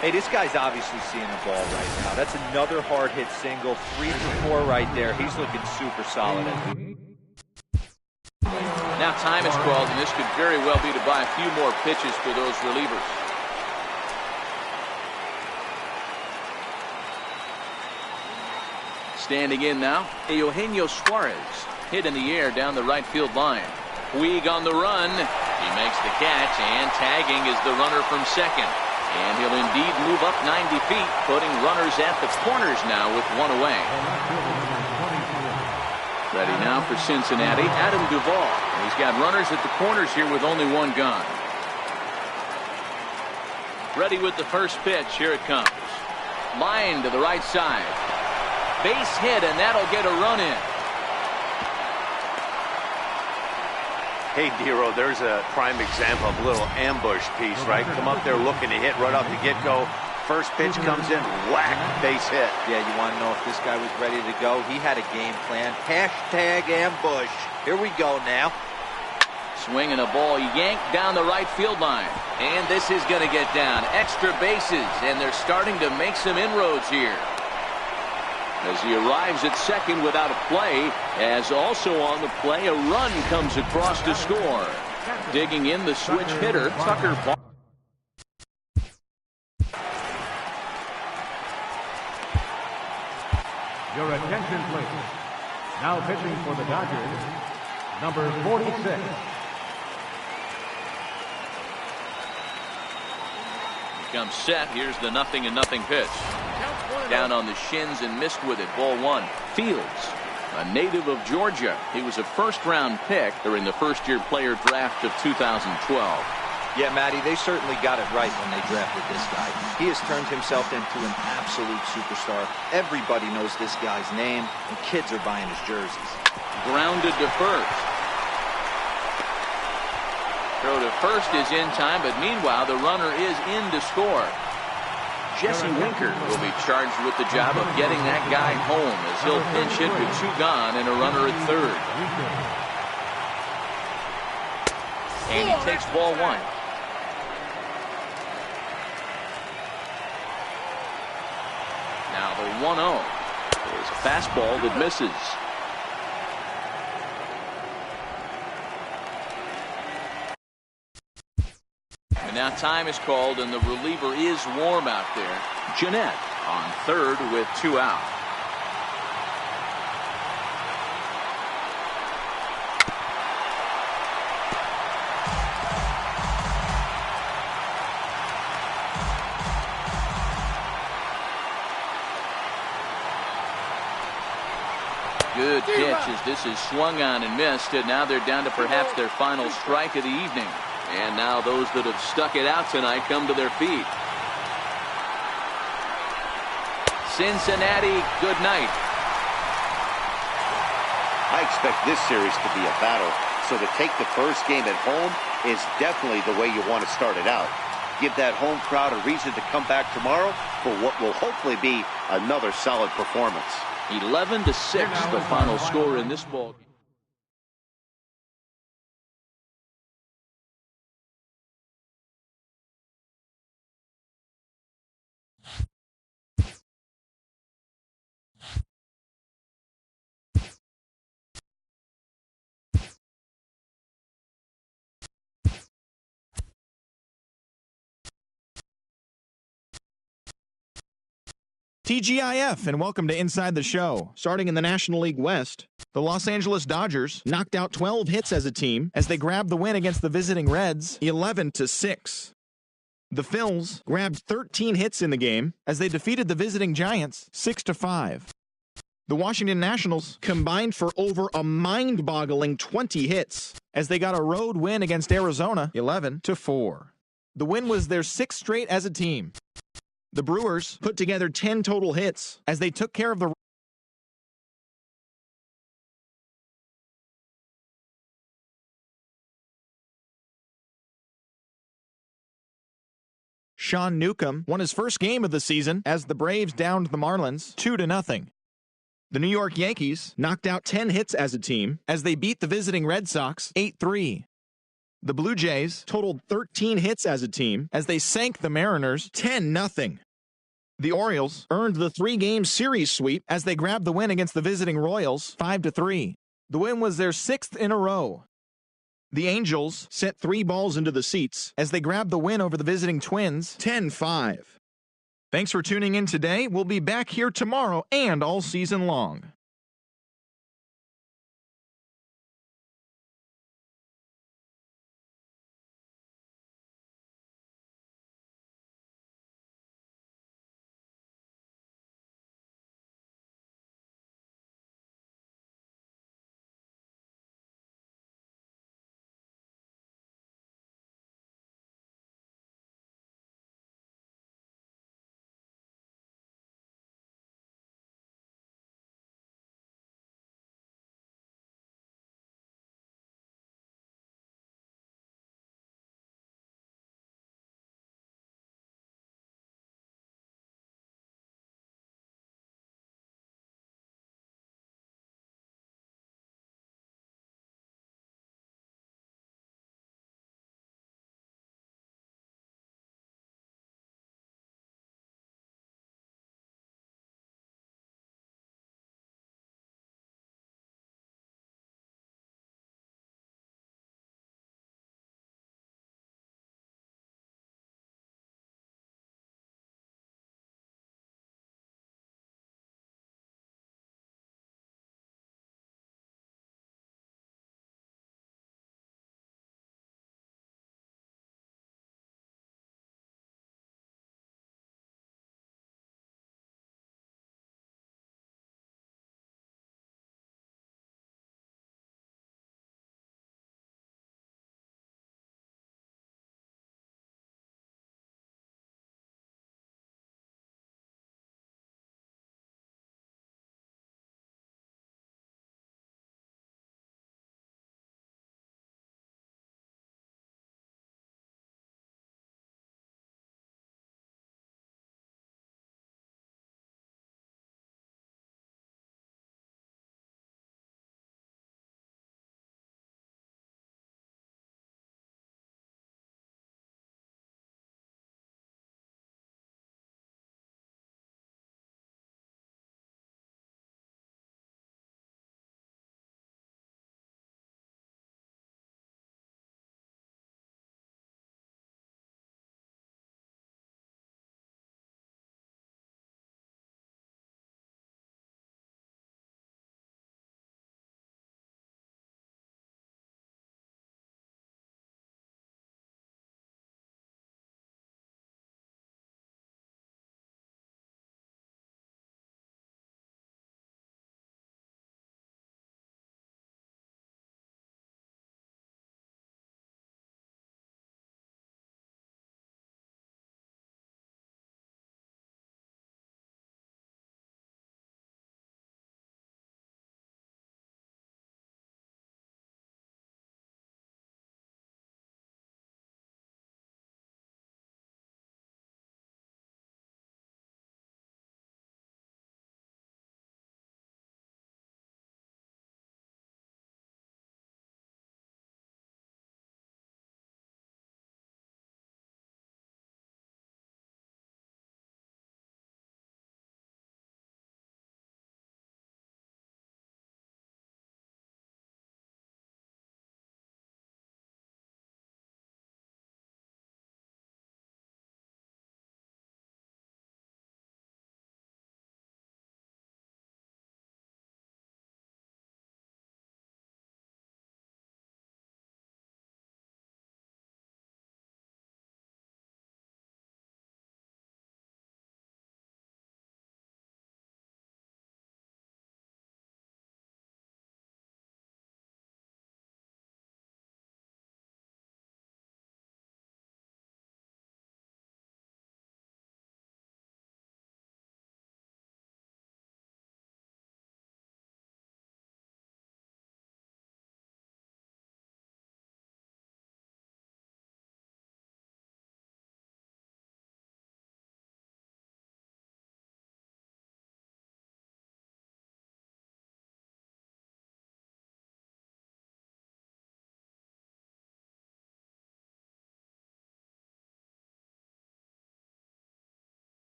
Hey, this guy's obviously seeing the ball right now. That's another hard hit single. 3 for 4 right there. He's looking super solid. Now time is called, and this could very well be to buy a few more pitches for those relievers. Standing in now, Eugenio Suarez. Hit in the air down the right field line. Puig on the run. He makes the catch, and tagging is the runner from second. And he'll indeed move up 90 feet, putting runners at the corners now with 1 away. Ready now for Cincinnati, Adam Duvall. He's got runners at the corners here with only 1 gone. Ready with the first pitch. Here it comes. Line to the right side. Base hit, and that'll get a run in. Hey, Dero, there's a prime example of a little ambush piece, right? Come up there looking to hit right off the get-go. First pitch comes in, whack, base hit. Yeah, you want to know if this guy was ready to go? He had a game plan. Hashtag ambush. Here we go now. Swinging a ball yanked down the right field line. And this is going to get down. Extra bases, and they're starting to make some inroads here. As he arrives at second without a play, as also on the play, a run comes across to score. Digging in the switch hitter, Tucker Barnes. Your attention, please. Now pitching for the Dodgers, number 46. Comes set. Here's the 0-0 pitch. Down on the shins and missed with it. Ball one. Fields, a native of Georgia. He was a first-round pick during the first-year player draft of 2012. Yeah, Matty, they certainly got it right when they drafted this guy. He has turned himself into an absolute superstar. Everybody knows this guy's name, and kids are buying his jerseys. Grounded to first. Throw to first is in time, but meanwhile, the runner is in to score. Jesse Winker will be charged with the job of getting that guy home as he'll pinch hit with two gone and a runner at third. And he takes ball one. Now the 1-0 is a fastball that misses. And now time is called, and the reliever is warm out there. Jeanette on third with two out. Good pitch as this is swung on and missed, and now they're down to perhaps their final strike of the evening. And now those that have stuck it out tonight come to their feet. Cincinnati, good night. I expect this series to be a battle, so to take the first game at home is definitely the way you want to start it out. Give that home crowd a reason to come back tomorrow for what will hopefully be another solid performance. 11-6, the final score in this ball game. TGIF, and welcome to Inside the Show. Starting in the National League West, the Los Angeles Dodgers knocked out 12 hits as a team as they grabbed the win against the visiting Reds 11-6. The Phils grabbed 13 hits in the game as they defeated the visiting Giants 6-5. The Washington Nationals combined for over a mind-boggling 20 hits as they got a road win against Arizona 11-4. The win was their sixth straight as a team. The Brewers put together 10 total hits as they took care of the Sean Newcomb won his first game of the season as the Braves downed the Marlins 2-0. The New York Yankees knocked out 10 hits as a team as they beat the visiting Red Sox 8-3. The Blue Jays totaled 13 hits as a team as they sank the Mariners 10-0. The Orioles earned the 3-game series sweep as they grabbed the win against the visiting Royals 5-3. The win was their sixth in a row. The Angels sent 3 balls into the seats as they grabbed the win over the visiting Twins 10-5. Thanks for tuning in today. We'll be back here tomorrow and all season long.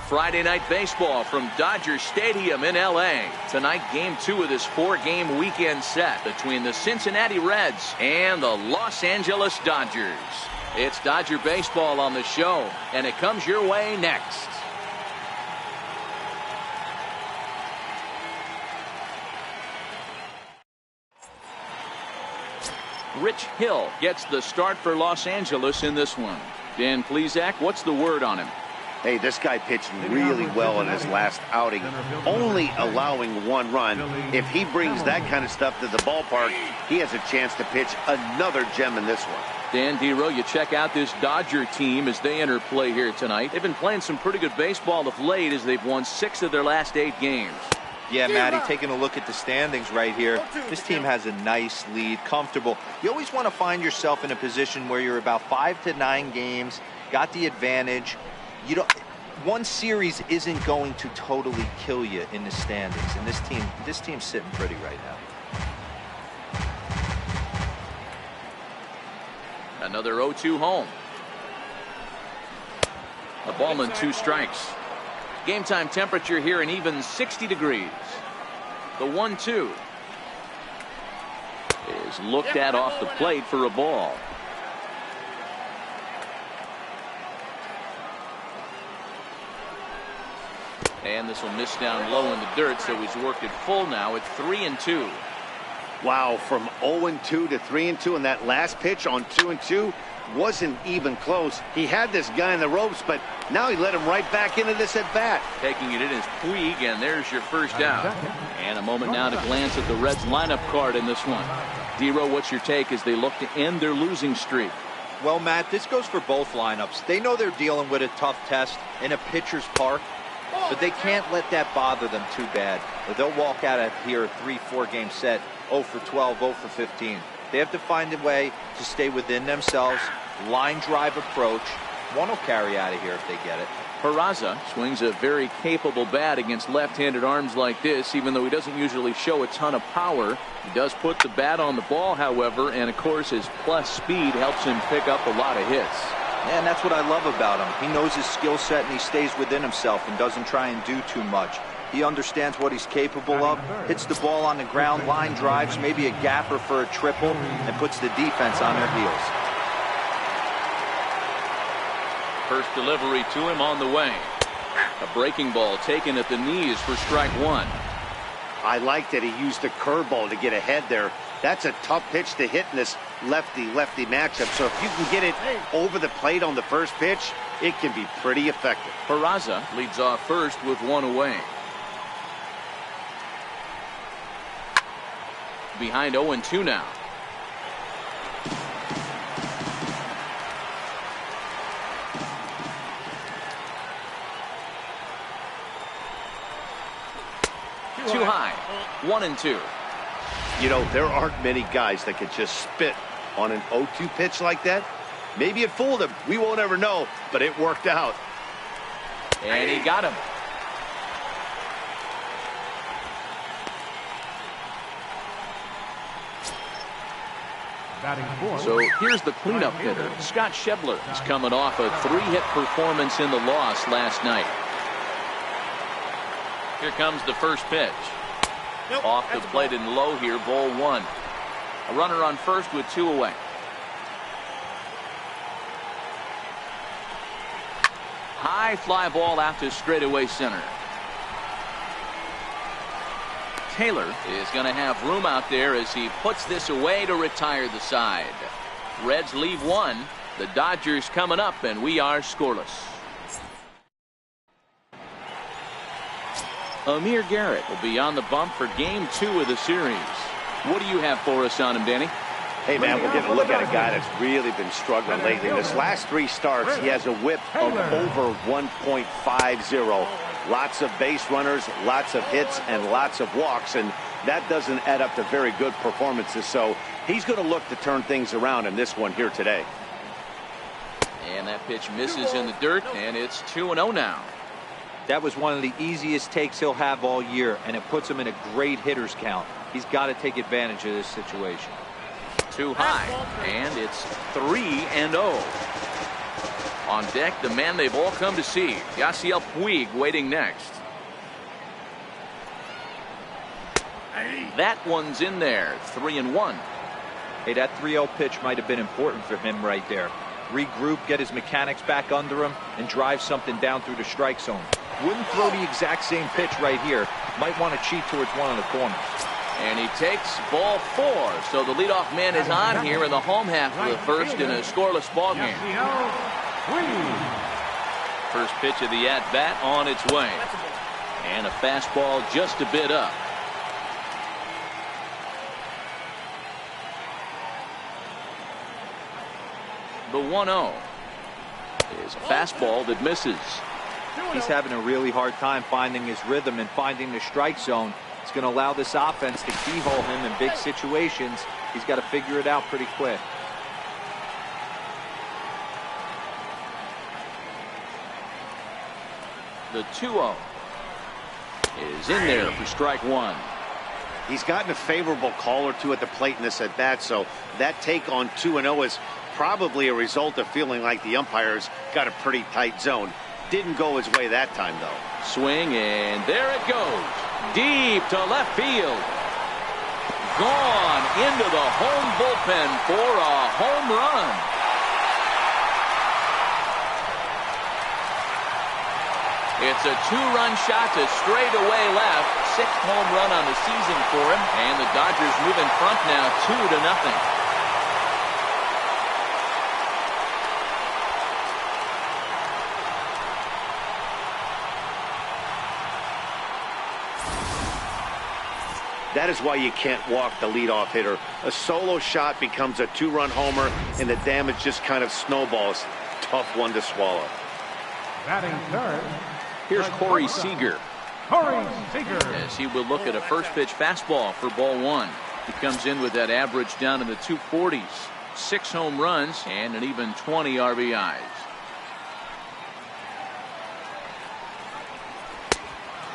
Friday Night Baseball from Dodger Stadium in L.A. Tonight, Game 2 of this 4-game weekend set between the Cincinnati Reds and the Los Angeles Dodgers. It's Dodger Baseball on the show, and it comes your way next. Rich Hill gets the start for Los Angeles in this one. Dan Plesac, what's the word on him? Hey, this guy pitched really well in his last outing, only allowing 1 run. If he brings that kind of stuff to the ballpark, he has a chance to pitch another gem in this one. Dan Dero, you check out this Dodger team as they enter play here tonight. They've been playing some pretty good baseball of late as they've won 6 of their last 8 games. Yeah, Matty, taking a look at the standings right here, this team has a nice lead, comfortable. You always want to find yourself in a position where you're about 5 to 9 games, got the advantage. You don't, one series isn't going to totally kill you in the standings, and this team's sitting pretty right now. Another 0-2 home. A ball and 2 strikes. Game time temperature here an even 60 degrees. The 1-2 is looked at off the plate for a ball. And this will miss down low in the dirt, so he's worked it full now at 3-2. Wow, from 0-2 to 3-2, and that last pitch on 2-2 wasn't even close. He had this guy in the ropes, but now he let him right back into this at bat. Taking it in is Puig, and there's your first out. And a moment now to glance at the Reds lineup card in this one. Dero, what's your take as they look to end their losing streak? Well, Matt, this goes for both lineups. They know they're dealing with a tough test in a pitcher's park, but they can't let that bother them too bad, or they'll walk out of here a 3-4 game set 0 for 12, 0 for 15. They have to find a way to stay within themselves, line drive approach. One will carry out of here if they get it. Peraza swings a very capable bat against left-handed arms like this, even though he doesn't usually show a ton of power. He does put the bat on the ball, however, and of course his plus speed helps him pick up a lot of hits. And that's what I love about him. He knows his skill set and he stays within himself and doesn't try and do too much. He understands what he's capable of, hits the ball on the ground, line drives, maybe a gapper for a triple, and puts the defense on their heels. First delivery to him on the way. A breaking ball taken at the knees for strike 1. I like that he used the curveball to get ahead there. That's a tough pitch to hit in this lefty-lefty matchup. So if you can get it over the plate on the first pitch, it can be pretty effective. Peraza leads off first with 1 away. Behind 0-2 now. Too high. 1-2. You know, there aren't many guys that could just spit on an 0-2 pitch like that. Maybe it fooled him. We won't ever know, but it worked out. And he got him. So here's the cleanup hitter, Scott Schebler. He's coming off a 3-hit performance in the loss last night. Here comes the first pitch. Off the plate and low here, ball 1. A runner on first with 2 away. High fly ball out to straightaway center. Taylor is going to have room out there as he puts this away to retire the side. Reds leave 1. The Dodgers coming up, and we are scoreless. Amir Garrett will be on the bump for game 2 of the series. What do you have for us on him, Danny? Hey, man, we're getting a look at a guy that's really been struggling lately. In his last 3 starts, he has a whip of over 1.50. Lots of base runners, lots of hits, and lots of walks, and that doesn't add up to very good performances. So he's going to look to turn things around in this one here today. And that pitch misses in the dirt, and it's 2-0 now. That was one of the easiest takes he'll have all year, and it puts him in a great hitter's count. He's got to take advantage of this situation. Too high, and it's 3-0. On deck, the man they've all come to see, Yasiel Puig, waiting next. That one's in there, 3-1. Hey, that 3-0 pitch might have been important for him right there. Regroup, get his mechanics back under him, and drive something down through the strike zone. Wouldn't throw the exact same pitch right here. Might want to cheat towards one of the corners. And he takes ball 4. So the leadoff man is on here in the home half of the first in a scoreless ball game. First pitch of the at-bat on its way. And a fastball just a bit up. The 1-0 is a fastball that misses. He's having a really hard time finding his rhythm and finding the strike zone. It's going to allow this offense to keyhole him in big situations. He's got to figure it out pretty quick. The 2-0 is in there for strike 1. He's gotten a favorable call or two at the plate in this at bat, so that take on 2-0 is probably a result of feeling like the umpires got a pretty tight zone. Didn't go his way that time, though. Swing, and there it goes. Deep to left field. Gone into the home bullpen for a home run. It's a 2-run shot to straightaway left. 6th home run on the season for him. And the Dodgers move in front now 2-0. That is why you can't walk the leadoff hitter. A solo shot becomes a 2-run homer, and the damage just kind of snowballs. Tough one to swallow. Batting third. Here's Corey Seager. Corey Seager. As he will look at a first pitch fastball for ball 1. He comes in with that average down in the 240s. 6 home runs and an even 20 RBIs.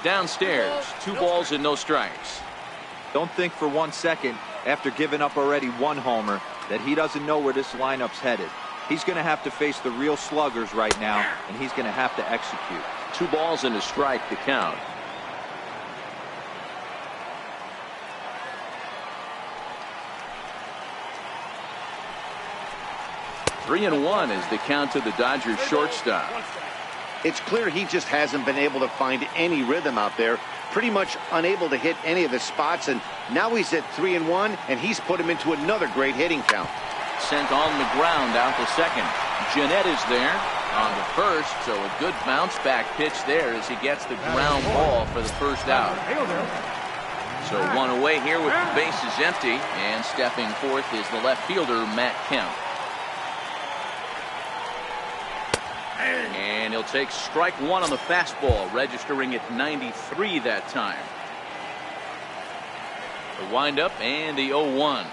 Downstairs, 2 balls and no strikes. Don't think for 1 second, after giving up already 1 homer, that he doesn't know where this lineup's headed. He's going to have to face the real sluggers right now, and he's going to have to execute. 2 balls and a strike to count. Three and 1 is the count to the Dodgers shortstop. It's clear he just hasn't been able to find any rhythm out there. Pretty much unable to hit any of his spots, and now he's at 3-1, and he's put him into another great hitting count. Sent on the ground out to second. Jeanette is there on the first, so a good bounce back pitch there as he gets the ground ball for the first out. So 1 away here with the bases empty, and stepping forth is the left fielder Matt Kemp. And he'll take strike 1 on the fastball, registering at 93 that time. The windup and the 0-1.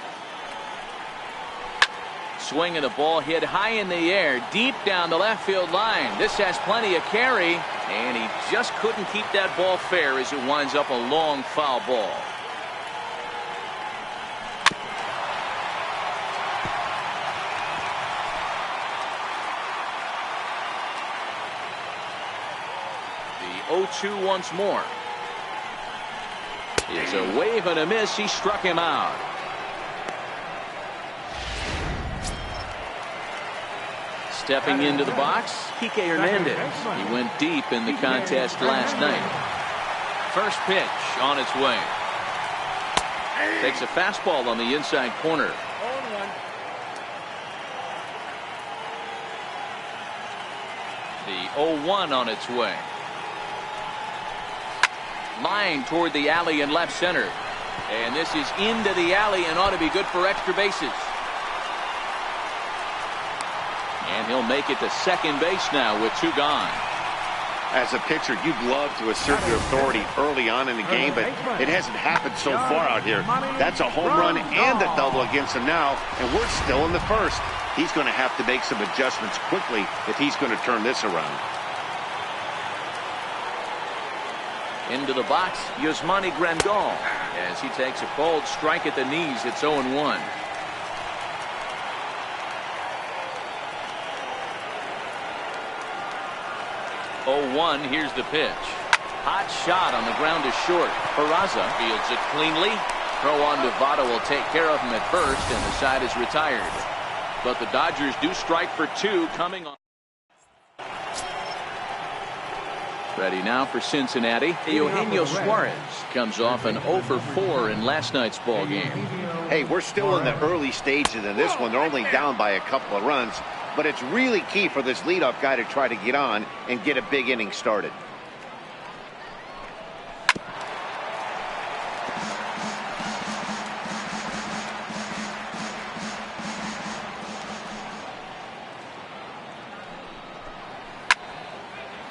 Swing and a ball hit high in the air, deep down the left field line. This has plenty of carry, and he just couldn't keep that ball fair as it winds up a long foul ball. The 0-2 once more. It's a wave and a miss. He struck him out. Stepping into the box, Kike Hernandez. He went deep in the contest last night. First pitch on its way. Takes a fastball on the inside corner. The 0-1 on its way. Line toward the alley in left center. And this is into the alley and ought to be good for extra bases. And he'll make it to second base now with 2 gone. As a pitcher, you'd love to assert your authority early on in the game, but it hasn't happened so far out here. That's a home run and a double against him now, and we're still in the first. He's going to have to make some adjustments quickly if he's going to turn this around. Into the box, Yasmani Grandal, as he takes a cold strike at the knees. It's 0-1. 0-1. Here's the pitch. Hot shot on the ground is short. Peraza fields it cleanly. Throw on to Votto will take care of him at first, and the side is retired. But the Dodgers do strike for 2 coming on. Ready now for Cincinnati. Eugenio Suarez comes off an 0 for 4 in last night's ball game. Hey, we're still in the early stages of this one. They're only down by a couple of runs, but it's really key for this leadoff guy to try to get on and get a big inning started.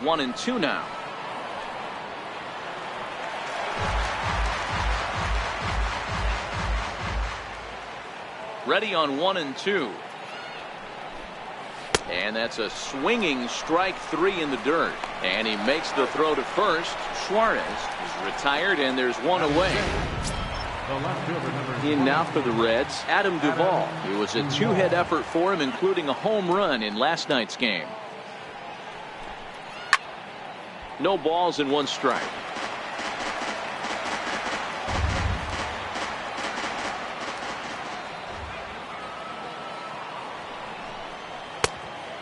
One and 2 now. Ready on 1 and 2. And that's a swinging strike 3 in the dirt. And he makes the throw to first. Suarez is retired, and there's one away. In now for the Reds, Adam Duvall. It was a 2-hit effort for him, including a home run in last night's game. No balls and 1 strike.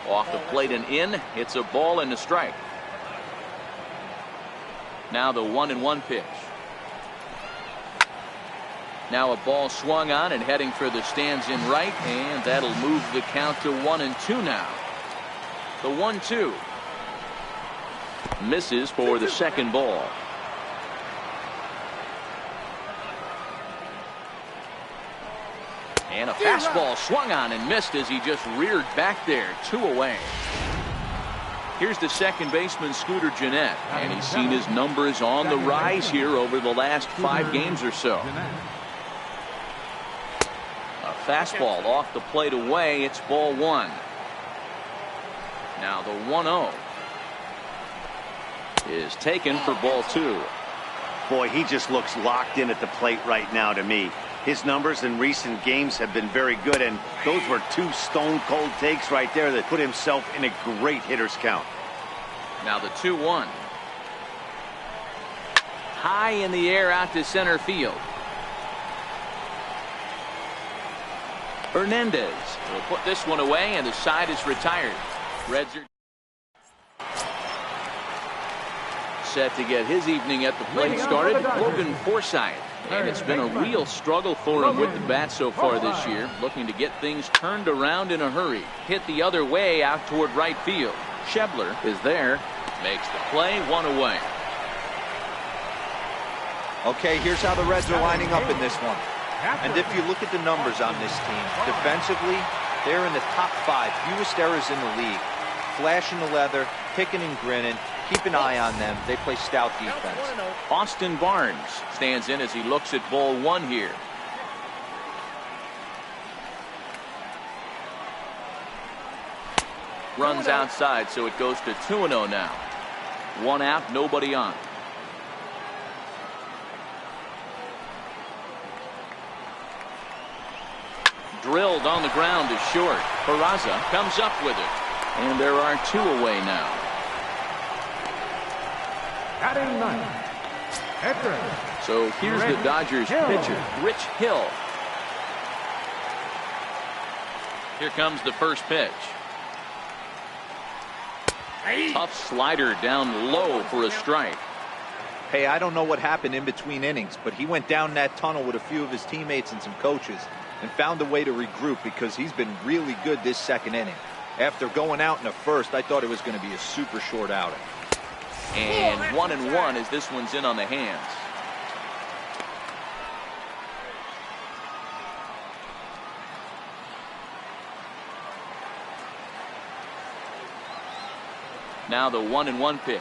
Off the plate and in. It's a ball and a strike. Now the 1-1 pitch. Now a ball swung on and heading for the stands in right, and that'll move the count to 1 and 2 now. The 1-2. Misses for the second ball. And a fastball swung on and missed as he just reared back there. 2 away. Here's the second baseman, Scooter Gennett, and he's seen his numbers on the rise here over the last 5 games or so. A fastball off the plate away. It's ball 1. Now the 1-0 is taken for ball 2. Boy, he just looks locked in at the plate right now to me. His numbers in recent games have been very good, and those were 2 stone-cold takes right there that put himself in a great hitter's count. Now the 2-1. High in the air out to center field. Hernandez will put this one away, and the side is retired. Reds are set to get his evening at the plate started. Logan Forsythe. And it's been a real struggle for him with the bat so far this year. Looking to get things turned around in a hurry. Hit the other way out toward right field. Schebler is there. Makes the play. 1 away. Okay, here's how the Reds are lining up in this one. And if you look at the numbers on this team, defensively, they're in the top 5 fewest errors in the league. Flashing the leather, picking and grinning. Keep an eye on them. They play stout defense. Austin Barnes stands in as he looks at ball 1 here. Runs outside, so it goes to 2-0 now. 1 out, nobody on. Drilled on the ground is short. Peraza comes up with it. And there are 2 away now. Batting 9th. So here's the Dodgers pitcher, Rich Hill. Here comes the first pitch. Tough slider down low for a strike. Hey, I don't know what happened in between innings, but he went down that tunnel with a few of his teammates and some coaches and found a way to regroup because he's been really good this second inning. After going out in the first, I thought it was going to be a super short outing. And 1-1 as this one's in on the hands. Now the 1-1 pitch.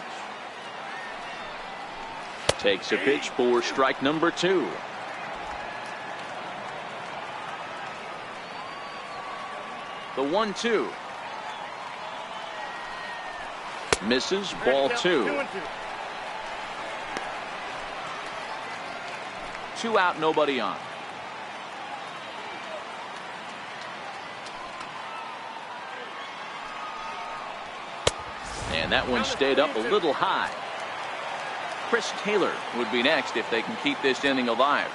Takes a pitch for strike number 2. The 1-2. Misses, ball 2. 2 out, nobody on. And that one stayed up a little high. Chris Taylor would be next if they can keep this inning alive.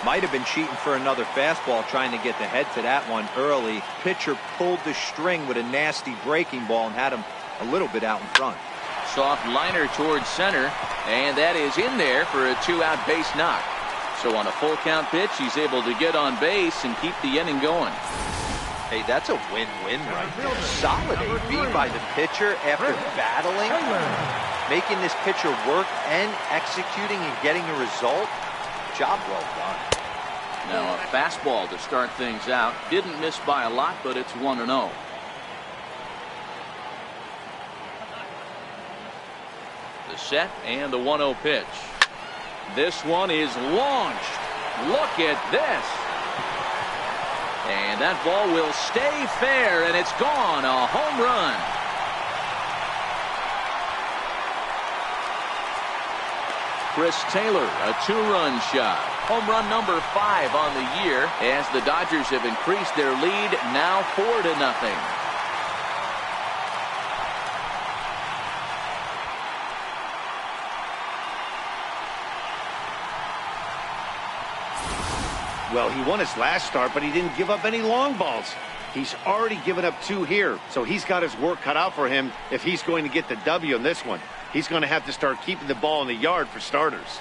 Might have been cheating for another fastball, trying to get the head to that one early. Pitcher pulled the string with a nasty breaking ball and had him a little bit out in front. Soft liner towards center, and that is in there for a 2-out base knock. So on a full count pitch, he's able to get on base and keep the inning going. Hey, that's a win-win right there. Solid AB by the pitcher after battling, making this pitcher work and executing and getting a result. Job well done. Now a fastball to start things out. Didn't miss by a lot, but it's 1-0. The set and the 1-0 pitch. This one is launched. Look at this. And that ball will stay fair, and it's gone. A home run. Chris Taylor, a 2-run shot. Home run number 5 on the year as the Dodgers have increased their lead now 4-0. Well, he won his last start, but he didn't give up any long balls. He's already given up 2 here, so he's got his work cut out for him if he's going to get the W in this one. He's going to have to start keeping the ball in the yard for starters.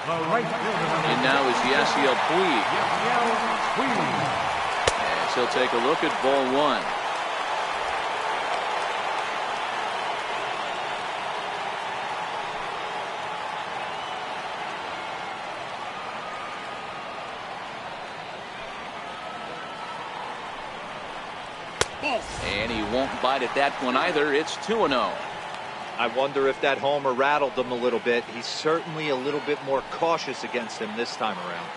And now is Yasiel Puig. And he'll take a look at ball 1. And he won't bite at that one either. It's 2-0. I wonder if that homer rattled him a little bit. He's certainly a little bit more cautious against him this time around.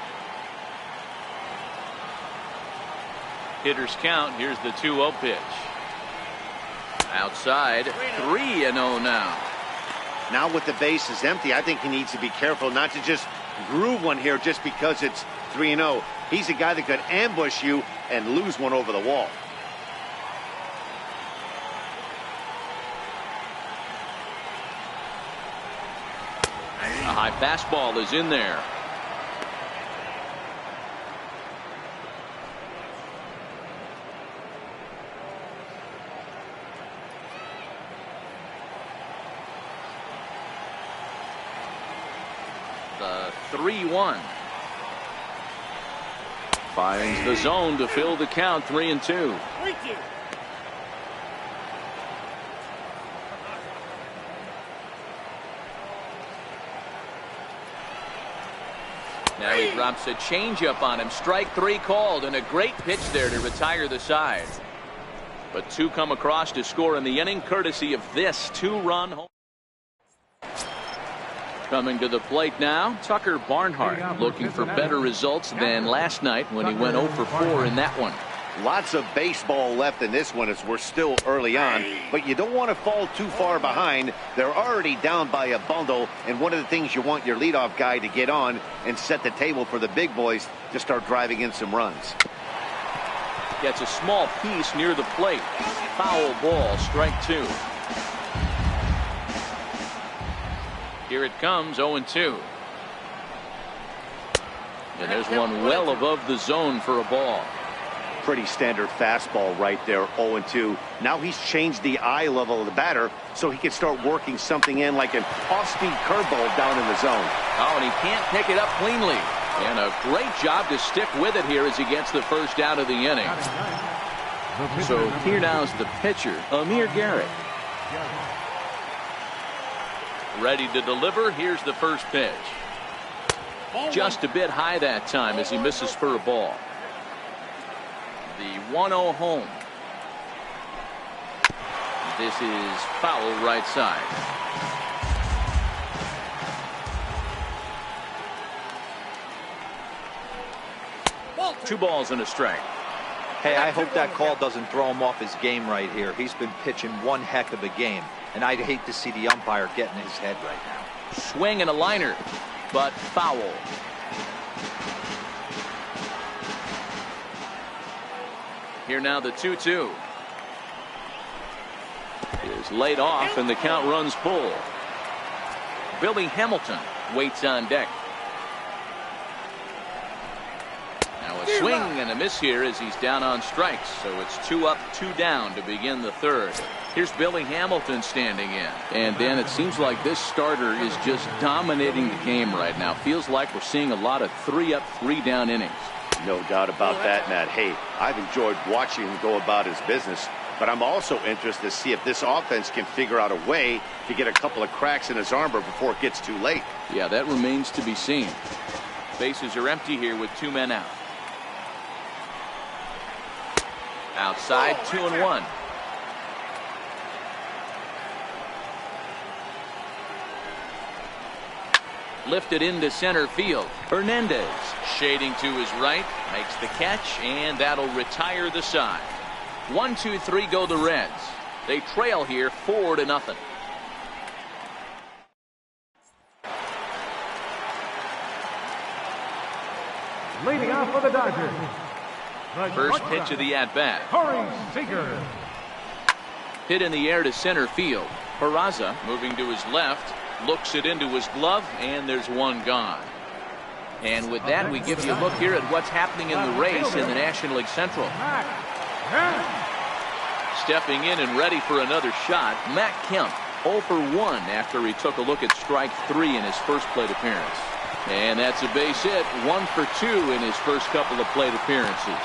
Hitters count. Here's the 2-0 pitch. Outside. 3-0 now. Now with the bases empty, I think he needs to be careful not to just groove one here just because it's 3-0. He's a guy that could ambush you and lose one over the wall. A high fastball is in there. The 3-1. Finds the zone to fill the count. 3-2. Now he drops a changeup on him. Strike 3 called, and a great pitch there to retire the side. But 2 come across to score in the inning, courtesy of this 2-run home. Coming to the plate now, Tucker Barnhart, looking for better results than last night when he went 0 for 4 in that one. Lots of baseball left in this one as we're still early on, but you don't want to fall too far behind. They're already down by a bundle, and one of the things you want your leadoff guy to get on and set the table for the big boys to start driving in some runs. Gets a small piece near the plate. Foul ball, strike 2. Here it comes, 0-2. And there's one well above the zone for a ball. Pretty standard fastball right there, 0-2. Now he's changed the eye level of the batter so he can start working something in like an off-speed curveball down in the zone. Oh, and he can't pick it up cleanly. And a great job to stick with it here as he gets the first out of the inning. So here now's the pitcher, Amir Garrett. Ready to deliver. Here's the first pitch. Just a bit high that time as he misses for a ball. The 1-0 home. This is foul right side. Two balls and a strike. Hey, I hope that call doesn't throw him off his game right here. He's been pitching one heck of a game, and I'd hate to see the umpire get in his head right now. Swing and a liner, but foul. Here now the 2-2. Is laid off and the count runs full. Billy Hamilton waits on deck. Now a swing and a miss here as he's down on strikes. So it's 2 up, 2 down to begin the third. Here's Billy Hamilton standing in. And Dan, it seems like this starter is just dominating the game right now. Feels like we're seeing a lot of 3 up, 3 down innings. No doubt about that, Matt. Hey, I've enjoyed watching him go about his business, but I'm also interested to see if this offense can figure out a way to get a couple of cracks in his armor before it gets too late. Yeah, that remains to be seen. Bases are empty here with 2 men out. Outside, 2-1. Lifted into center field. Hernandez shading to his right, makes the catch, and that'll retire the side. 1-2-3 go the Reds. They trail here 4-0. Leading off for the Dodgers. First pitch of the at-bat. Corey Seager. Hit in the air to center field. Peraza moving to his left. Looks it into his glove, and there's one gone. And with that, we give you a look here at what's happening in the race in the National League Central. Stepping in and ready for another shot, Matt Kemp, 0 for 1 after he took a look at strike 3 in his first plate appearance. And that's a base hit, 1 for 2 in his first couple of plate appearances.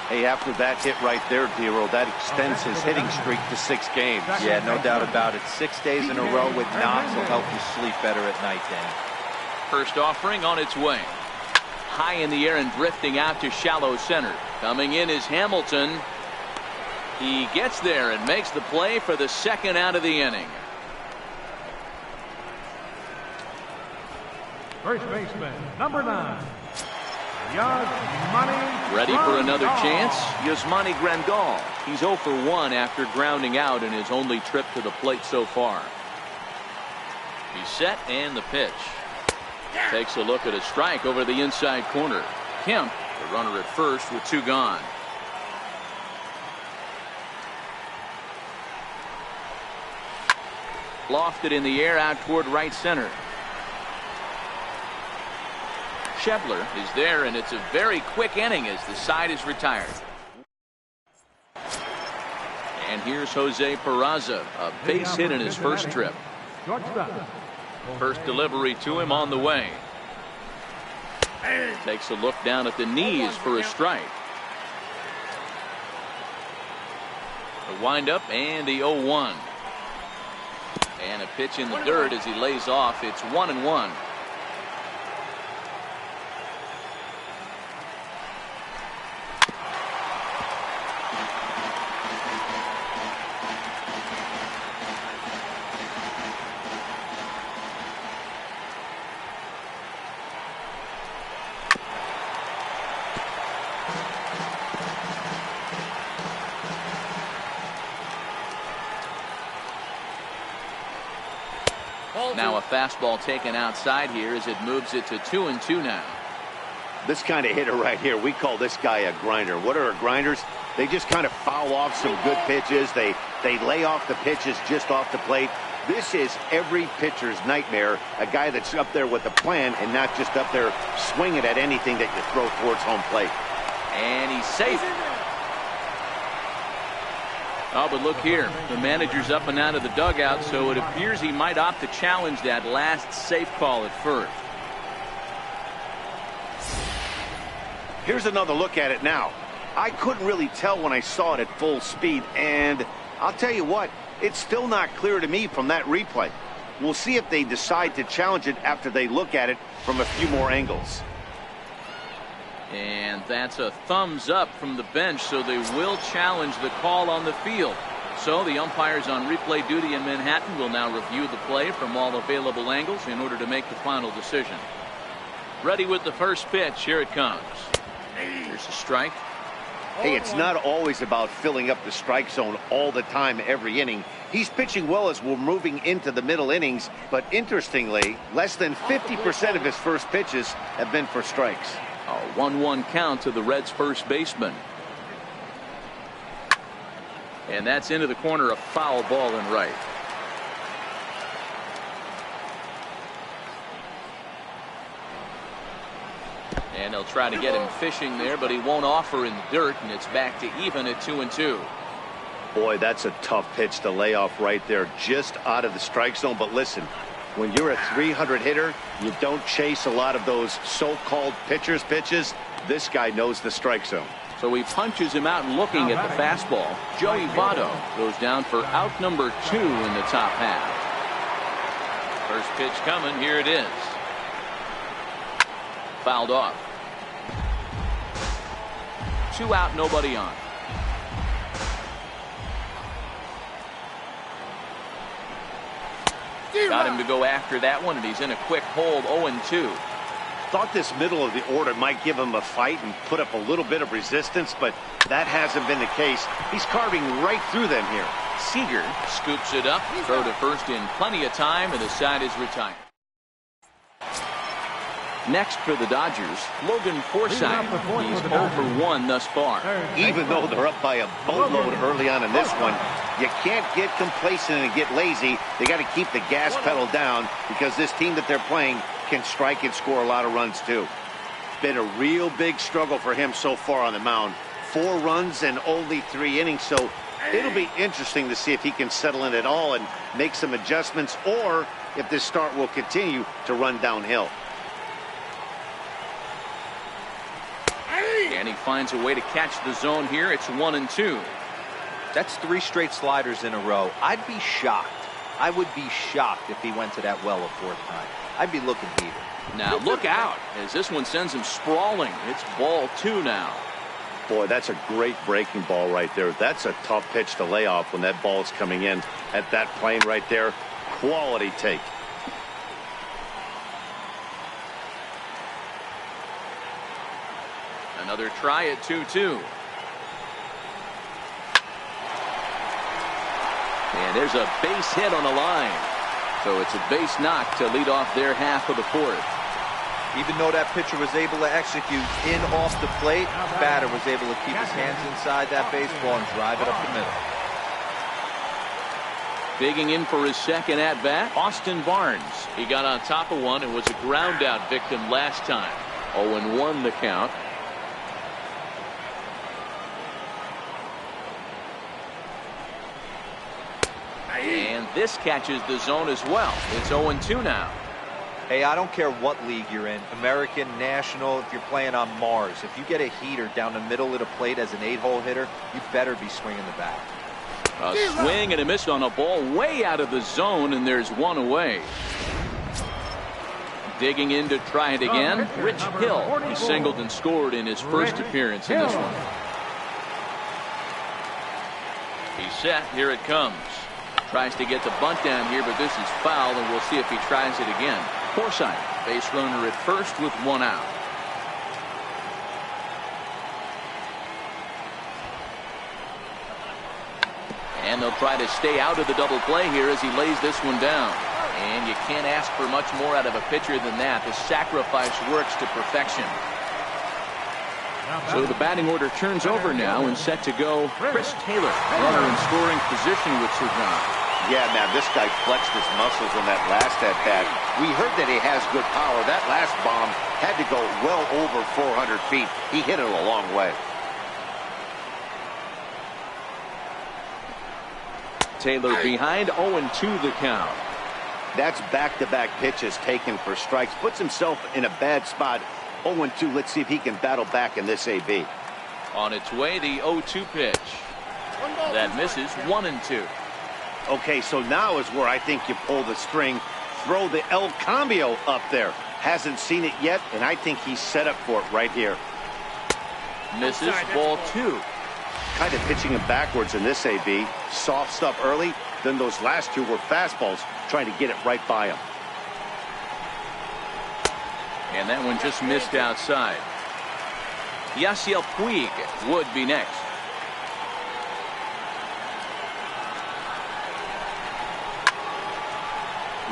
Hey, after that hit right there, Dero, that extends his hitting streak to 6 games. Yeah, no doubt about it. 6 days in a row with knocks will help you sleep better at night, Dan. First offering on its way. High in the air and drifting out to shallow center. Coming in is Hamilton. He gets there and makes the play for the second out of the inning. First baseman, number 9. Yasmani. Ready for another chance? Yasmani Grandal. He's 0 for 1 after grounding out in his only trip to the plate so far. He's set and the pitch. Takes a look at a strike over the inside corner. Kemp, the runner at first with 2 gone. Lofted in the air out toward right center. Schebler is there, and it's a very quick inning as the side is retired. And here's Jose Peraza, a base hit in his first trip. First delivery to him on the way. Takes a look down at the knees for a strike. The windup and the 0-1. And a pitch in the dirt as he lays off. It's 1-1. Now a fastball taken outside here as it moves it to 2-2 now. This kind of hitter right here, we call this guy a grinder. What are grinders? They just kind of foul off some good pitches. They lay off the pitches just off the plate. This is every pitcher's nightmare, a guy that's up there with a plan and not just up there swinging at anything that you throw towards home plate. And he's safe. Oh, but look here. The manager's up and out of the dugout, so it appears he might opt to challenge that last safe call at first. Here's another look at it now. I couldn't really tell when I saw it at full speed, and I'll tell you what, it's still not clear to me from that replay. We'll see if they decide to challenge it after they look at it from a few more angles. And that's a thumbs up from the bench, so they will challenge the call on the field. So the umpires on replay duty in Manhattan will now review the play from all available angles in order to make the final decision. Ready with the first pitch. Here it comes. Here's a strike. Hey, it's not always about filling up the strike zone all the time every inning. He's pitching well as we're moving into the middle innings, but interestingly, less than 50% of his first pitches have been for strikes. A 1-1 count to the Reds' first baseman. And that's into the corner, a foul ball in right. And they'll try to get him fishing there, but he won't offer in the dirt, and it's back to even at 2-2. Boy, that's a tough pitch to lay off right there, just out of the strike zone. But listen, when you're a 300 hitter, you don't chase a lot of those so-called pitcher's pitches. This guy knows the strike zone. So he punches him out and looking at the fastball. Joey Votto goes down for out number 2 in the top half. First pitch coming. Here it is. Fouled off. 2 out, nobody on. Got him to go after that one, and he's in a quick hold, 0-2. Thought this middle of the order might give him a fight and put up a little bit of resistance, but that hasn't been the case. He's carving right through them here. Seager scoops it up, throw to first in plenty of time, and the side is retired. Next for the Dodgers, Logan Forsythe. He's 0 for 1 thus far. Even though they're up by a boatload early on in this one, you can't get complacent and get lazy. They got to keep the gas pedal down because this team that they're playing can strike and score a lot of runs too. Been a real big struggle for him so far on the mound. 4 runs and only 3 innings, so it'll be interesting to see if he can settle in at all and make some adjustments, or if this start will continue to run downhill. And he finds a way to catch the zone here. It's 1-2. That's 3 straight sliders in a row. I'd be shocked. I would be shocked if he went to that well a 4th time. I'd be looking heated. Now look out as this one sends him sprawling. It's ball 2 now. Boy, that's a great breaking ball right there. That's a tough pitch to lay off when that ball's coming in at that plane right there. Quality take. Another try at 2-2. And there's a base hit on the line. So it's a base knock to lead off their half of the 4th. Even though that pitcher was able to execute in off the plate, the batter was able to keep his hands inside that baseball and drive it up the middle. Digging in for his second at-bat, Austin Barnes. He got on top of one and was a ground-out victim last time. 0-1 the count. And this catches the zone as well. It's 0-2 now. Hey, I don't care what league you're in, American, National, if you're playing on Mars. If you get a heater down the middle of the plate as an 8-hole hitter, you better be swinging the bat. A swing and a miss on a ball way out of the zone, and there's 1 away. Digging in to try it again, Rich Hill. He singled and scored in his first appearance in this one. He's set. Here it comes. Tries to get the bunt down here, but this is foul, and we'll see if he tries it again. Forsythe, base runner at first with 1 out. And they'll try to stay out of the double play here as he lays this one down. And you can't ask for much more out of a pitcher than that. The sacrifice works to perfection. So the batting order turns over now and set to go Chris Taylor. Runner in scoring position with Sir John. Yeah, man, this guy flexed his muscles in that last at-bat. We heard that he has good power. That last bomb had to go well over 400 feet. He hit it a long way. Taylor behind, 0-2 the count. That's back-to-back pitches taken for strikes. Puts himself in a bad spot. 0-2. Let's see if he can battle back in this AB. On its way, the 0-2 pitch. That misses. 1-2. Okay, so now is where I think you pull the string. Throw the El Cambio up there. Hasn't seen it yet, and I think he's set up for it right here. Misses. Ball 2. Kind of pitching him backwards in this AB. Soft stuff early, then those last 2 were fastballs, trying to get it right by him. And that one just missed outside. Yasiel Puig would be next.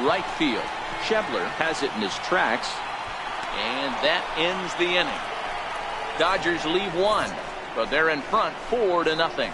Right field. Schebler has it in his tracks. And that ends the inning. Dodgers leave one, but they're in front 4-0.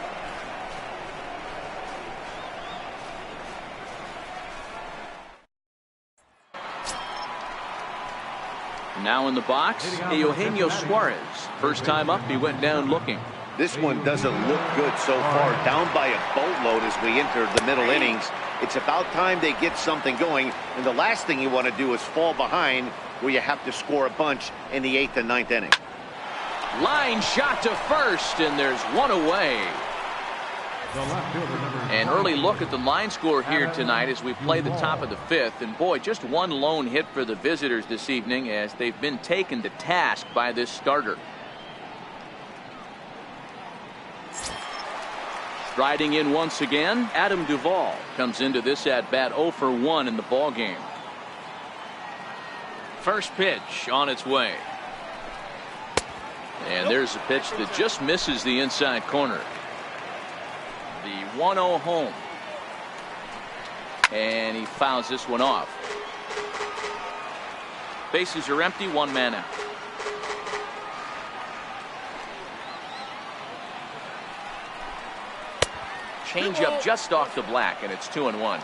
Now in the box, Eugenio Suarez. First time up, he went down looking. This one doesn't look good so far. Down by a boatload as we enter the middle innings. It's about time they get something going. And the last thing you want to do is fall behind where you have to score a bunch in the 8th and 9th inning. Line shot to first, and there's one away. An early look at the line score here tonight as we play the top of the 5th. And boy, just one lone hit for the visitors this evening as they've been taken to task by this starter. Striding in once again, Adam Duvall comes into this at bat 0 for 1 in the ball game. First pitch on its way. And there's a pitch that just misses the inside corner. The 1-0 home. And he fouls this one off. Bases are empty, one man out. Changeup just off the black, and it's 2-1.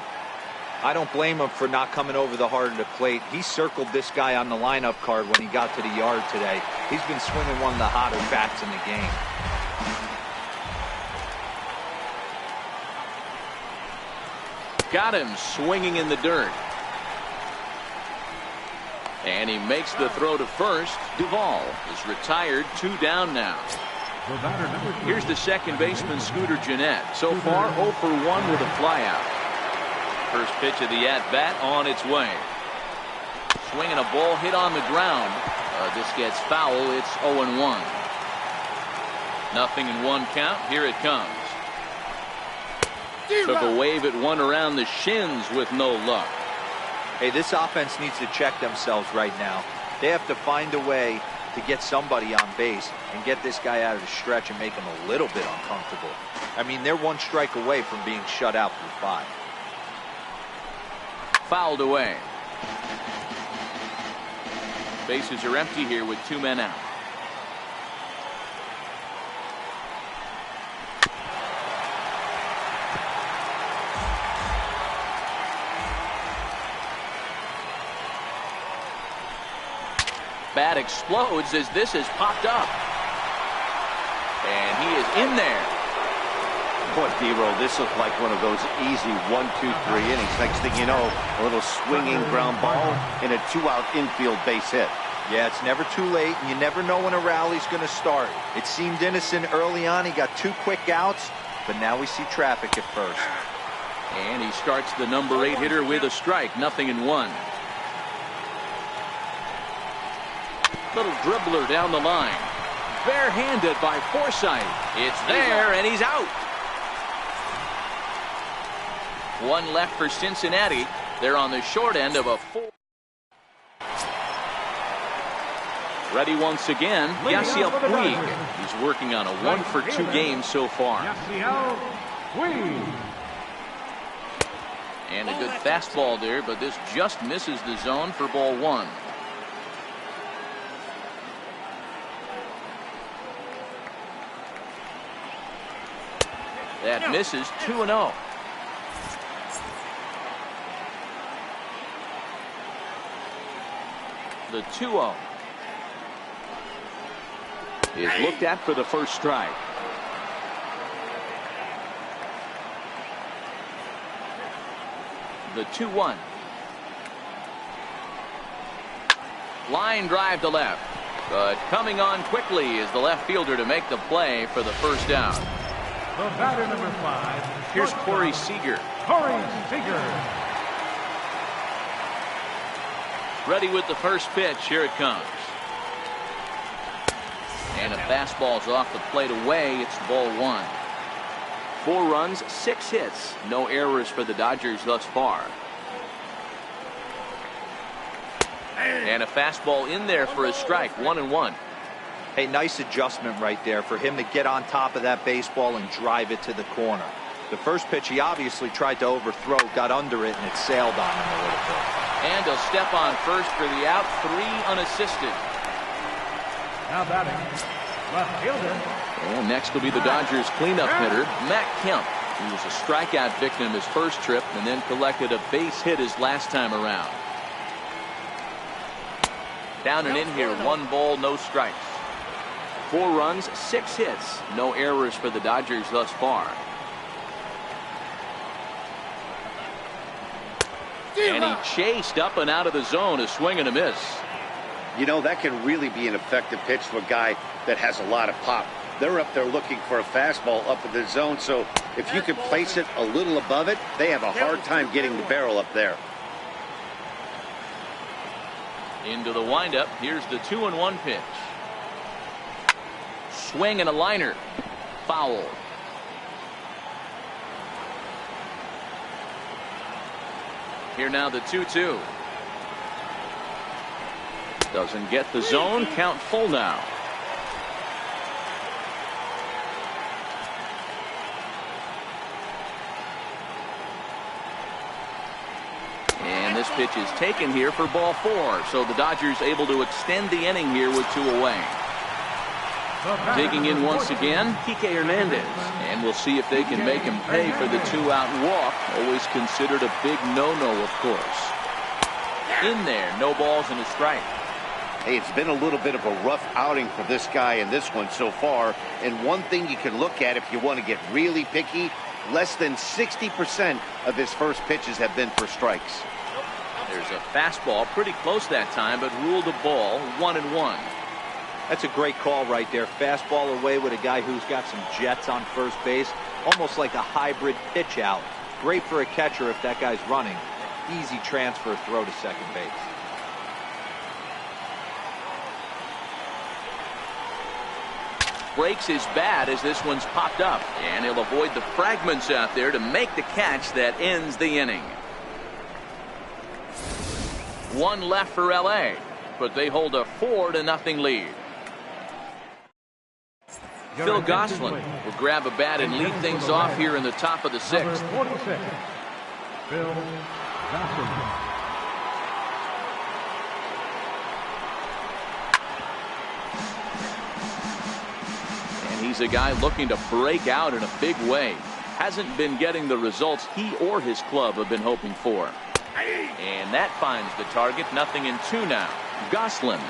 I don't blame him for not coming over the heart of the plate. He circled this guy on the lineup card when he got to the yard today. He's been swinging one of the hotter bats in the game. Got him swinging in the dirt. And he makes the throw to first. Duvall is retired, 2 down now. Here's the second baseman, Scooter Gennett. So far, 0 for 1 with a flyout. First pitch of the at-bat on its way. Swinging a ball hit on the ground. This gets foul. It's 0-1. Nothing in one count. Here it comes. Took a wave at one around the shins with no luck. Hey, this offense needs to check themselves right now. They have to find a way to get somebody on base and get this guy out of the stretch and make him a little bit uncomfortable. I mean, they're one strike away from being shut out through 5. Fouled away. Bases are empty here with 2 men out. Bat explodes as this has popped up. And he is in there. Boy, D-Roll, this looks like one of those easy 1, 2, 3 innings. Next thing you know, a little swinging ground ball and a 2-out infield base hit. Yeah, it's never too late, and you never know when a rally's going to start. It seemed innocent early on. He got 2 quick outs, but now we see traffic at first. And he starts the number 8 hitter with a strike, 0-1. Little dribbler down the line. Barehanded by Forsythe. It's there, and he's out. 1 left for Cincinnati. They're on the short end of a 4. Ready once again, Yasiel Puig. He's working on a 1 for 2 game so far. And a good fastball there, but this just misses the zone for ball 1. That misses, 2-0. The 2-0 is looked at for the first strike. The 2-1. Line drive to left. But coming on quickly is the left fielder to make the play for the first down. The batter, number 5. Here's Corey Seager. Corey Seager. Ready with the first pitch. Here it comes. And a fastball's off the plate away. It's ball 1. 4 runs, 6 hits. No errors for the Dodgers thus far. And a fastball in there for a strike, 1-1. Hey, nice adjustment right there for him to get on top of that baseball and drive it to the corner. The first pitch he obviously tried to overthrow, got under it, and it sailed on him a little bit. And he'll step on first for the out, 3 unassisted. Now batting, left fielder. And next will be the Dodgers cleanup hitter, Matt Kemp. He was a strikeout victim his first trip and then collected a base hit his last time around. Down and in here, 1 ball, no strikes. 4 runs, 6 hits, no errors for the Dodgers thus far. And he chased up and out of the zone, a swing and a miss. You know, that can really be an effective pitch to a guy that has a lot of pop. They're up there looking for a fastball up in the zone, so if you can place it a little above it, they have a hard time getting the barrel up there. Into the windup. Here's the 2-1 pitch. Swing and a liner. Foul. Here now the 2-2. Doesn't get the zone. Count full now. And this pitch is taken here for ball 4. So the Dodgers able to extend the inning here with 2 away. Digging in once again, Kike Hernandez. And we'll see if they can make him pay for the 2-out walk. Always considered a big no-no, of course. In there, no balls and a strike. Hey, it's been a little bit of a rough outing for this guy in this one so far. And one thing you can look at if you want to get really picky, less than 60% of his first pitches have been for strikes. There's a fastball pretty close that time, but ruled a ball, 1-1. That's a great call right there. Fastball away with a guy who's got some jets on first base. Almost like a hybrid pitch out. Great for a catcher if that guy's running. Easy transfer throw to second base. Breaks his bat as this one's popped up. And he'll avoid the fragments out there to make the catch that ends the inning. 1 left for LA, but they hold a 4-0 lead. Phil Gosselin will grab a bat and lead things off here in the top of the 6th. Number 46, Phil Gosselin. And he's a guy looking to break out in a big way. Hasn't been getting the results he or his club have been hoping for. And that finds the target. 0-2 now. Gosselin,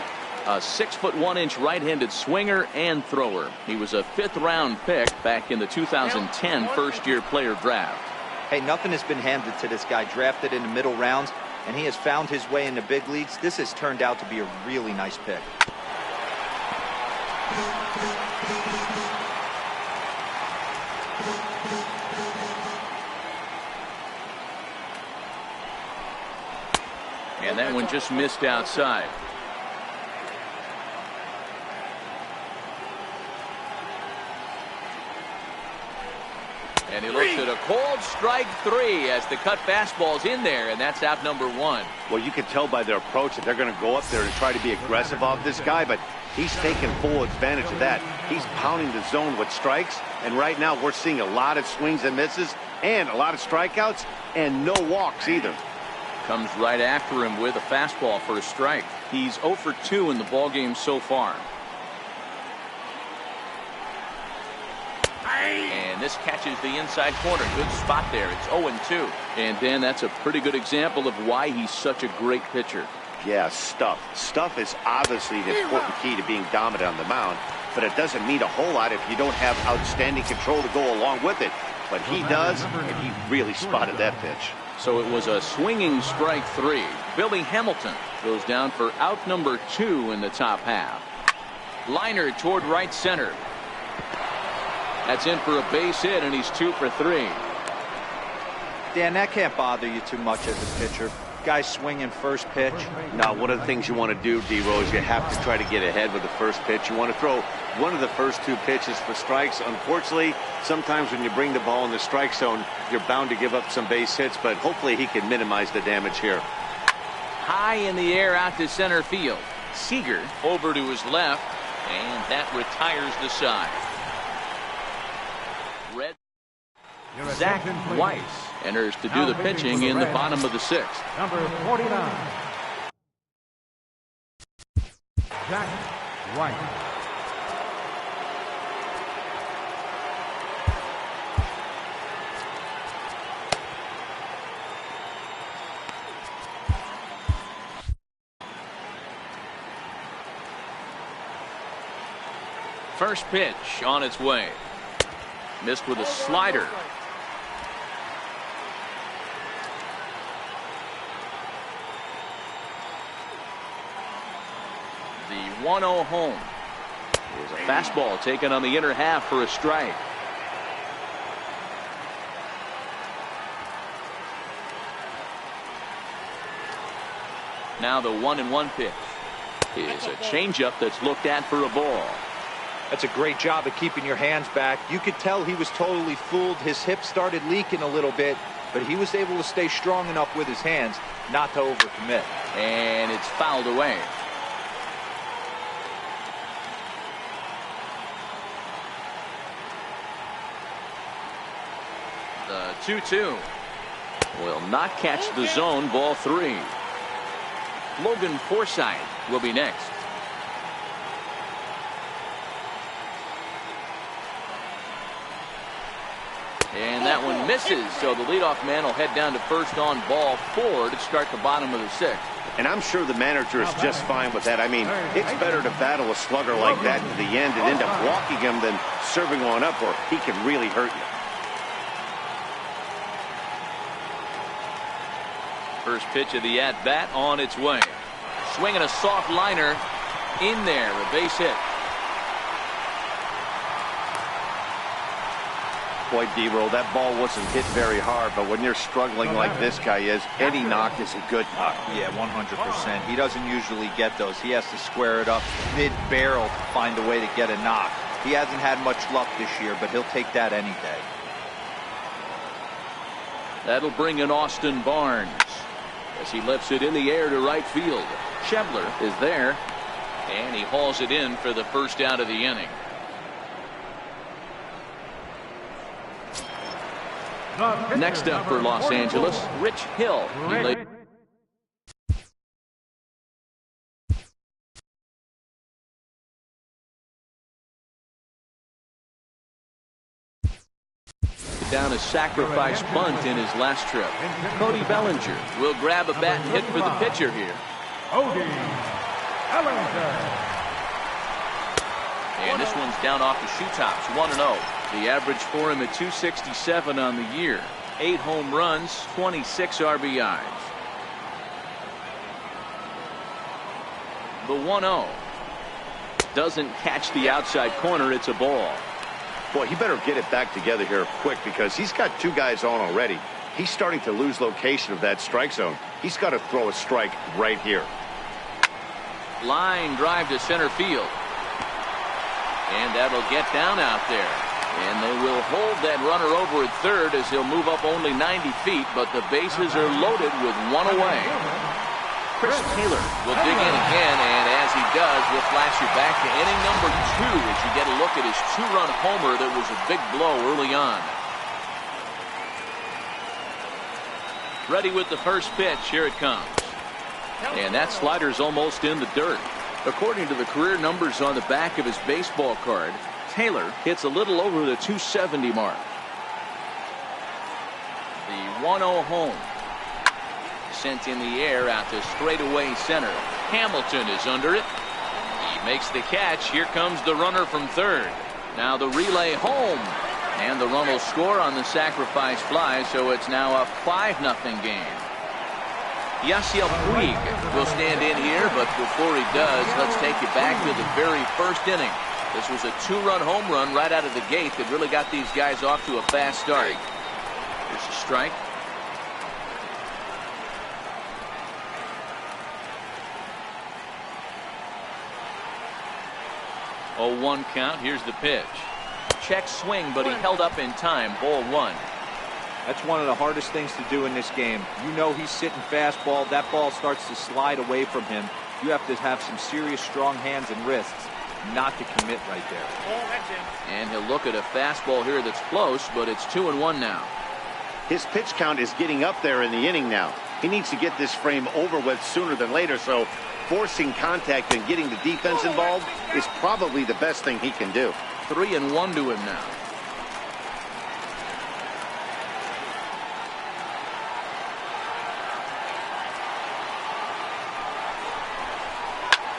a 6'1" right-handed swinger and thrower. He was a 5th-round pick back in the 2010 first-year player draft. Hey, nothing has been handed to this guy. Drafted in the middle rounds, and he has found his way in the big leagues. This has turned out to be a really nice pick. And that one just missed outside. And he looks at a cold strike 3 as the cut fastball's in there, and that's out number 1. Well, you can tell by their approach that they're going to go up there and try to be aggressive off this guy, but he's taking full advantage of that. He's pounding the zone with strikes, and right now we're seeing a lot of swings and misses and a lot of strikeouts and no walks either. Comes right after him with a fastball for a strike. He's 0 for 2 in the ballgame so far. And this catches the inside corner. Good spot there. It's 0-2. And Dan, that's a pretty good example of why he's such a great pitcher. Yeah, stuff. Stuff is obviously the important key to being dominant on the mound, but it doesn't mean a whole lot if you don't have outstanding control to go along with it. But he does, and he really spotted that pitch. So it was a swinging strike 3. Billy Hamilton goes down for out number 2 in the top half. Liner toward right center. That's in for a base hit, and he's 2 for 3. Dan, that can't bother you too much as a pitcher. Guy swinging first pitch. Now, one of the things you want to do, D-Rose, is you have to try to get ahead with the first pitch. You want to throw one of the first 2 pitches for strikes. Unfortunately, sometimes when you bring the ball in the strike zone, you're bound to give up some base hits, but hopefully he can minimize the damage here. High in the air out to center field. Seager over to his left. And that retires the side. Red Zach Weiss enters to do the pitching in the bottom of the 6th. Number 49. Zach Weiss. First pitch on its way. Missed with a slider. The 1-0 home. Here's a fastball taken on the inner half for a strike. Now the 1-1 pitch is a changeup that's looked at for a ball. That's a great job of keeping your hands back. You could tell he was totally fooled. His hip started leaking a little bit, but he was able to stay strong enough with his hands not to overcommit. And it's fouled away. The 2-2 will not catch the zone. Ball 3. Logan Forsythe will be next. And that one misses, so the leadoff man will head down to first on ball 4 to start the bottom of the 6th. And I'm sure the manager is just fine with that. I mean, it's better to battle a slugger like that to the end and end up walking him than serving one up, or he can really hurt you. First pitch of the at-bat on its way. Swinging a soft liner in there, a base hit. Boy, D-Roll, that ball wasn't hit very hard, but when you're struggling like this guy is, any knock is a good knock. Yeah, 100%. He doesn't usually get those. He has to square it up mid-barrel to find a way to get a knock. He hasn't had much luck this year, but he'll take that any day. That'll bring in Austin Barnes as he lifts it in the air to right field. Schebler is there, and he hauls it in for the first out of the inning. Next up for Los Angeles, Rich Hill. He laid down a sacrifice bunt in his last trip. Cody Bellinger will grab a bat and hit for the pitcher here. Cody Bellinger. And this one's down off the shoe tops, 1-0. The average for him at 267 on the year. 8 home runs, 26 RBIs. The 1-0 doesn't catch the outside corner. It's a ball. Boy, he better get it back together here quick because he's got 2 guys on already. He's starting to lose location of that strike zone. He's got to throw a strike right here. Line drive to center field. And that'll get down out there. And they will hold that runner over at third as he'll move up only 90 feet, but the bases are loaded with 1 away. Chris Taylor will dig in again, and as he does, we'll flash you back to inning number 2 as you get a look at his 2-run homer that was a big blow early on. Ready with the first pitch. Here it comes. And that slider's almost in the dirt. According to the career numbers on the back of his baseball card, Taylor hits a little over the 270 mark. The 1-0 home. Sent in the air out to straightaway center. Hamilton is under it. He makes the catch. Here comes the runner from third. Now the relay home. And the run will score on the sacrifice fly, so it's now a 5-0 game. Yasiel Puig will stand in here, but before he does, let's take you back to the very first inning. This was a 2-run home run right out of the gate that really got these guys off to a fast start. Here's a strike. Oh, 1 count. Here's the pitch. Check swing, but he held up in time. Ball 1. That's one of the hardest things to do in this game. You know he's sitting fastball. That ball starts to slide away from him. You have to have some serious strong hands and wrists not to commit right there. Oh, that's him. And he'll look at a fastball here that's close, but it's 2-1 now. His pitch count is getting up there in the inning now. He needs to get this frame over with sooner than later, so forcing contact and getting the defense involved is probably the best thing he can do. 3-1 to him now.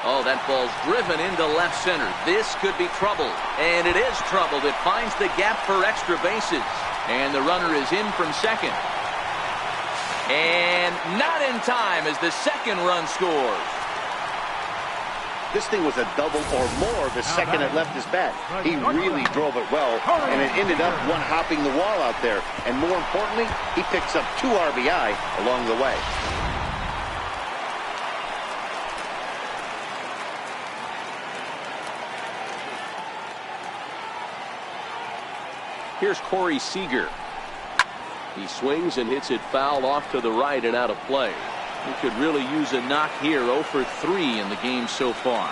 Oh, that ball's driven into left center. This could be trouble. And it is trouble. It finds the gap for extra bases. And the runner is in from second. And not in time as the second run scores. This thing was a double or more the second it left his bat. He really drove it well, and it ended up one-hopping the wall out there. And more importantly, he picks up 2 RBI along the way. Here's Corey Seager. He swings and hits it foul off to the right and out of play. He could really use a knock here. 0 for 3 in the game so far.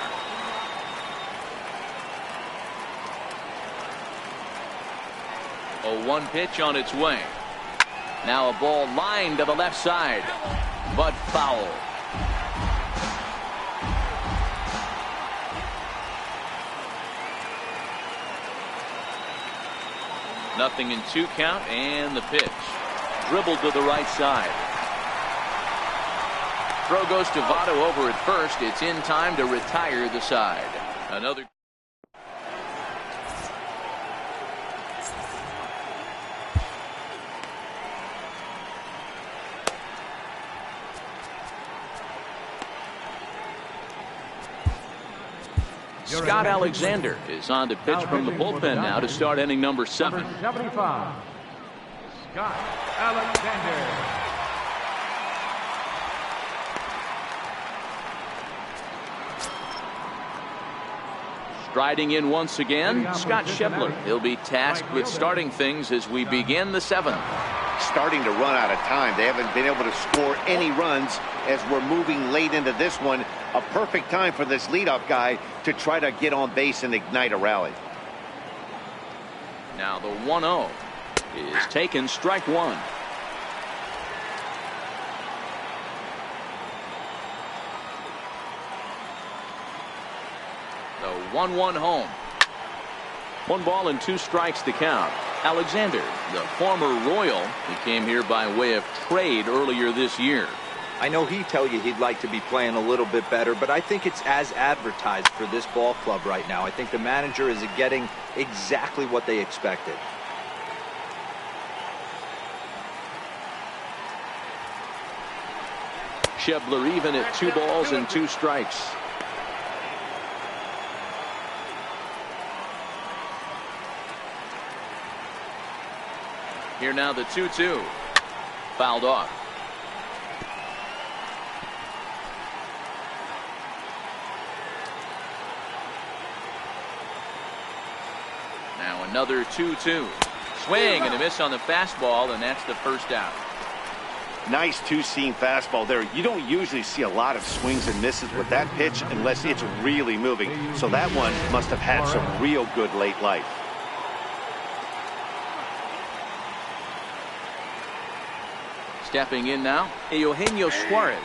A 1 pitch on its way. Now a ball lined to the left side, but foul. Nothing in 2 count, and the pitch. Dribbled to the right side. Throw goes to Votto over at first. It's in time to retire the side. Another. Scott Alexander is on to pitch from the bullpen now to start inning number 7. Number 75, Scott Alexander. Striding in once again, Scott Schebler. He'll be tasked with starting things as we begin the 7th. Starting to run out of time. They haven't been able to score any runs as we're moving late into this one. A perfect time for this leadoff guy to try to get on base and ignite a rally. Now the 1-0 is taken, strike 1. The 1-1 home. 1 ball and 2 strikes to count. Alexander, the former Royal, he came here by way of trade earlier this year. I know he'd tell you he'd like to be playing a little bit better, but I think it's as advertised for this ball club right now. I think the manager is getting exactly what they expected. Schebler even at 2 balls and 2 strikes. Here now the 2-2. Fouled off. Now another 2-2. Swing and a miss on the fastball, and that's the first out. Nice 2-seam fastball there. You don't usually see a lot of swings and misses with that pitch unless it's really moving. So that one must have had some real good late life. Stepping in now, Eugenio Suarez,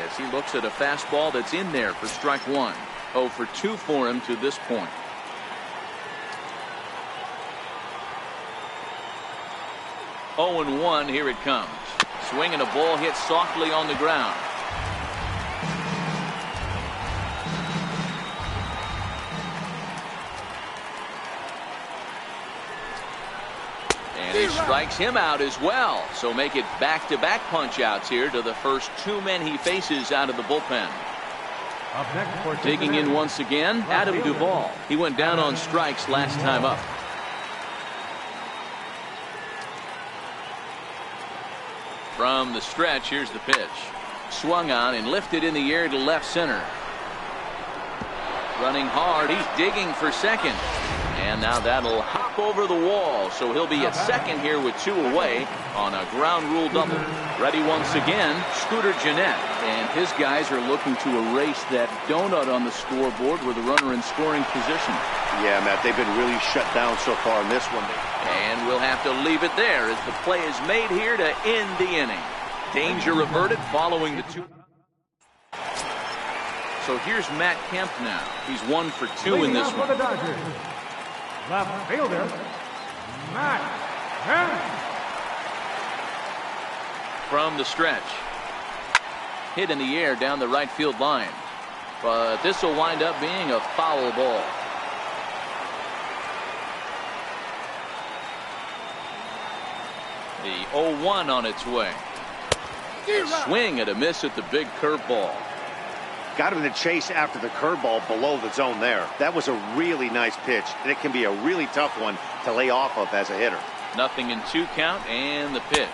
as he looks at a fastball that's in there for strike 1. 0 for 2 for him to this point. Oh and 1, here it comes. Swing and a ball hit softly on the ground. And he strikes him out as well. So make it back-to-back punch-outs here to the first 2 men he faces out of the bullpen. Up next for Digging in once again, Adam Duvall. He went down on strikes last time up. From the stretch, here's the pitch. Swung on and lifted in the air to left center. Running hard, he's digging for second. And now that'll hop over the wall, so he'll be at second here with 2 away on a ground rule double. Ready once again, Scooter Gennett, and his guys are looking to erase that donut on the scoreboard with a runner in scoring position. Yeah, Matt, they've been really shut down so far in this one. And we'll have to leave it there as the play is made here to end the inning. Danger averted following the 2. So here's Matt Kemp now. He's 1 for 2 in this one. Left fielder, Matt Kemp. From the stretch. Hit in the air down the right field line. But this will wind up being a foul ball. The 0-1 on its way. A swing and a miss at the big curveball. Got him to chase after the curveball below the zone there. That was a really nice pitch, and it can be a really tough one to lay off of as a hitter. 0-2 count and the pitch.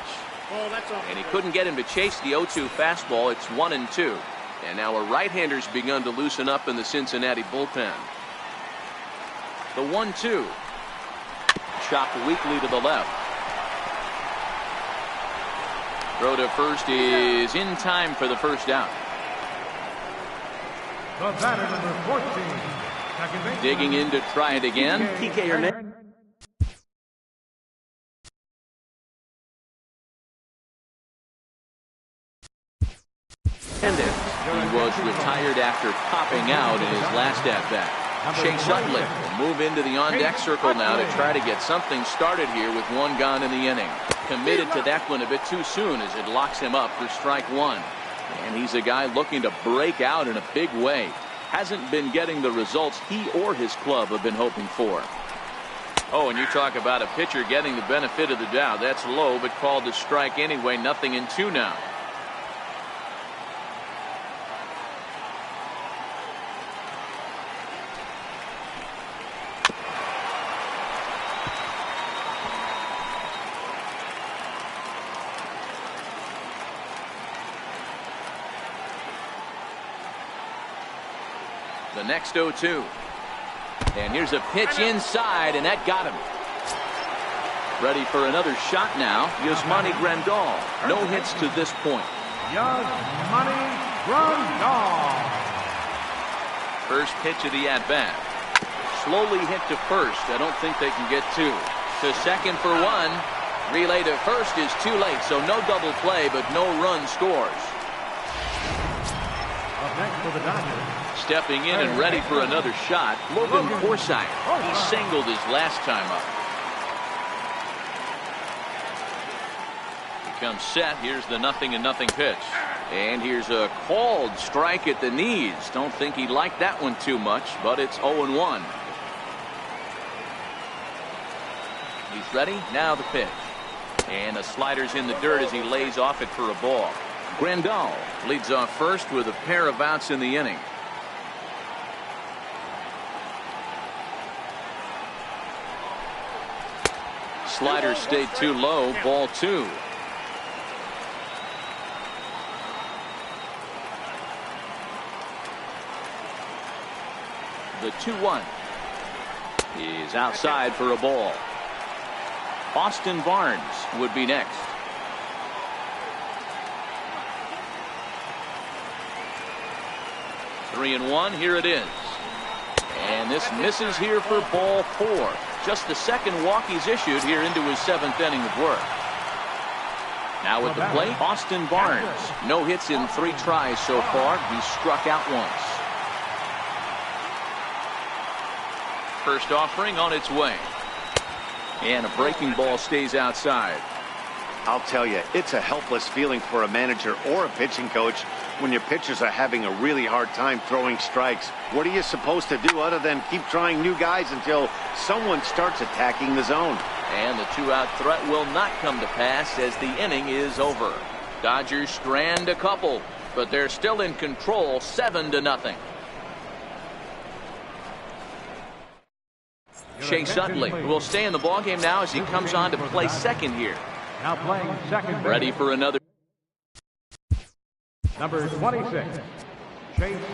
Oh, that's all. And he couldn't get him to chase the 0-2 fastball. It's 1-2. And now a right-hander's begun to loosen up in the Cincinnati bullpen. The 1-2. Chopped weakly to the left. Throw to first is in time for the first out. The batter, number 14. Second base. Digging in to try it again. PK Hernandez. He was retired after popping out in his last at-bat. Chase Utley will move into the on-deck circle now to try to get something started here with 1 gone in the inning. Committed to that one a bit too soon as it locks him up for strike 1. And he's a guy looking to break out in a big way. Hasn't been getting the results he or his club have been hoping for. Oh, and you talk about a pitcher getting the benefit of the doubt. That's low, but called to strike anyway. 0-2 now. The next 0-2. And here's a pitch inside, and that got him. Ready for another shot now. Yasmani Grandal. No hits to this point. Yasmani Grandal. First pitch of the at-bat. Slowly hit to first. I don't think they can get 2. To second for 1. Relay to first is too late, so no double play, but no run scores. Up next for the Dodgers. Stepping in and ready for another shot, Logan Forsythe. He singled his last time up. He comes set. Here's the 0-0 pitch. And here's a called strike at the knees. Don't think he liked that one too much, but it's 0-1. He's ready. Now the pitch. And the slider's in the dirt as he lays off it for a ball. Grandal leads off first with a pair of outs in the inning. Slider stayed too low. Ball 2. The 2-1 is outside for a ball. Austin Barnes would be next. Three and 1. Here it is. And this misses here for ball 4. Just the second walk he's issued here into his 7th inning of work. Now with the plate, Austin Barnes. No hits in 3 tries so far. He's struck out once. First offering on its way. And a breaking ball stays outside. I'll tell you, it's a helpless feeling for a manager or a pitching coach when your pitchers are having a really hard time throwing strikes. What are you supposed to do other than keep trying new guys until someone starts attacking the zone? And the 2-out threat will not come to pass as the inning is over. Dodgers strand a couple, but they're still in control, 7-0. Chase Utley will stay in the ballgame now as he comes on to play second here. Now playing second base. Ready for another. Number 26.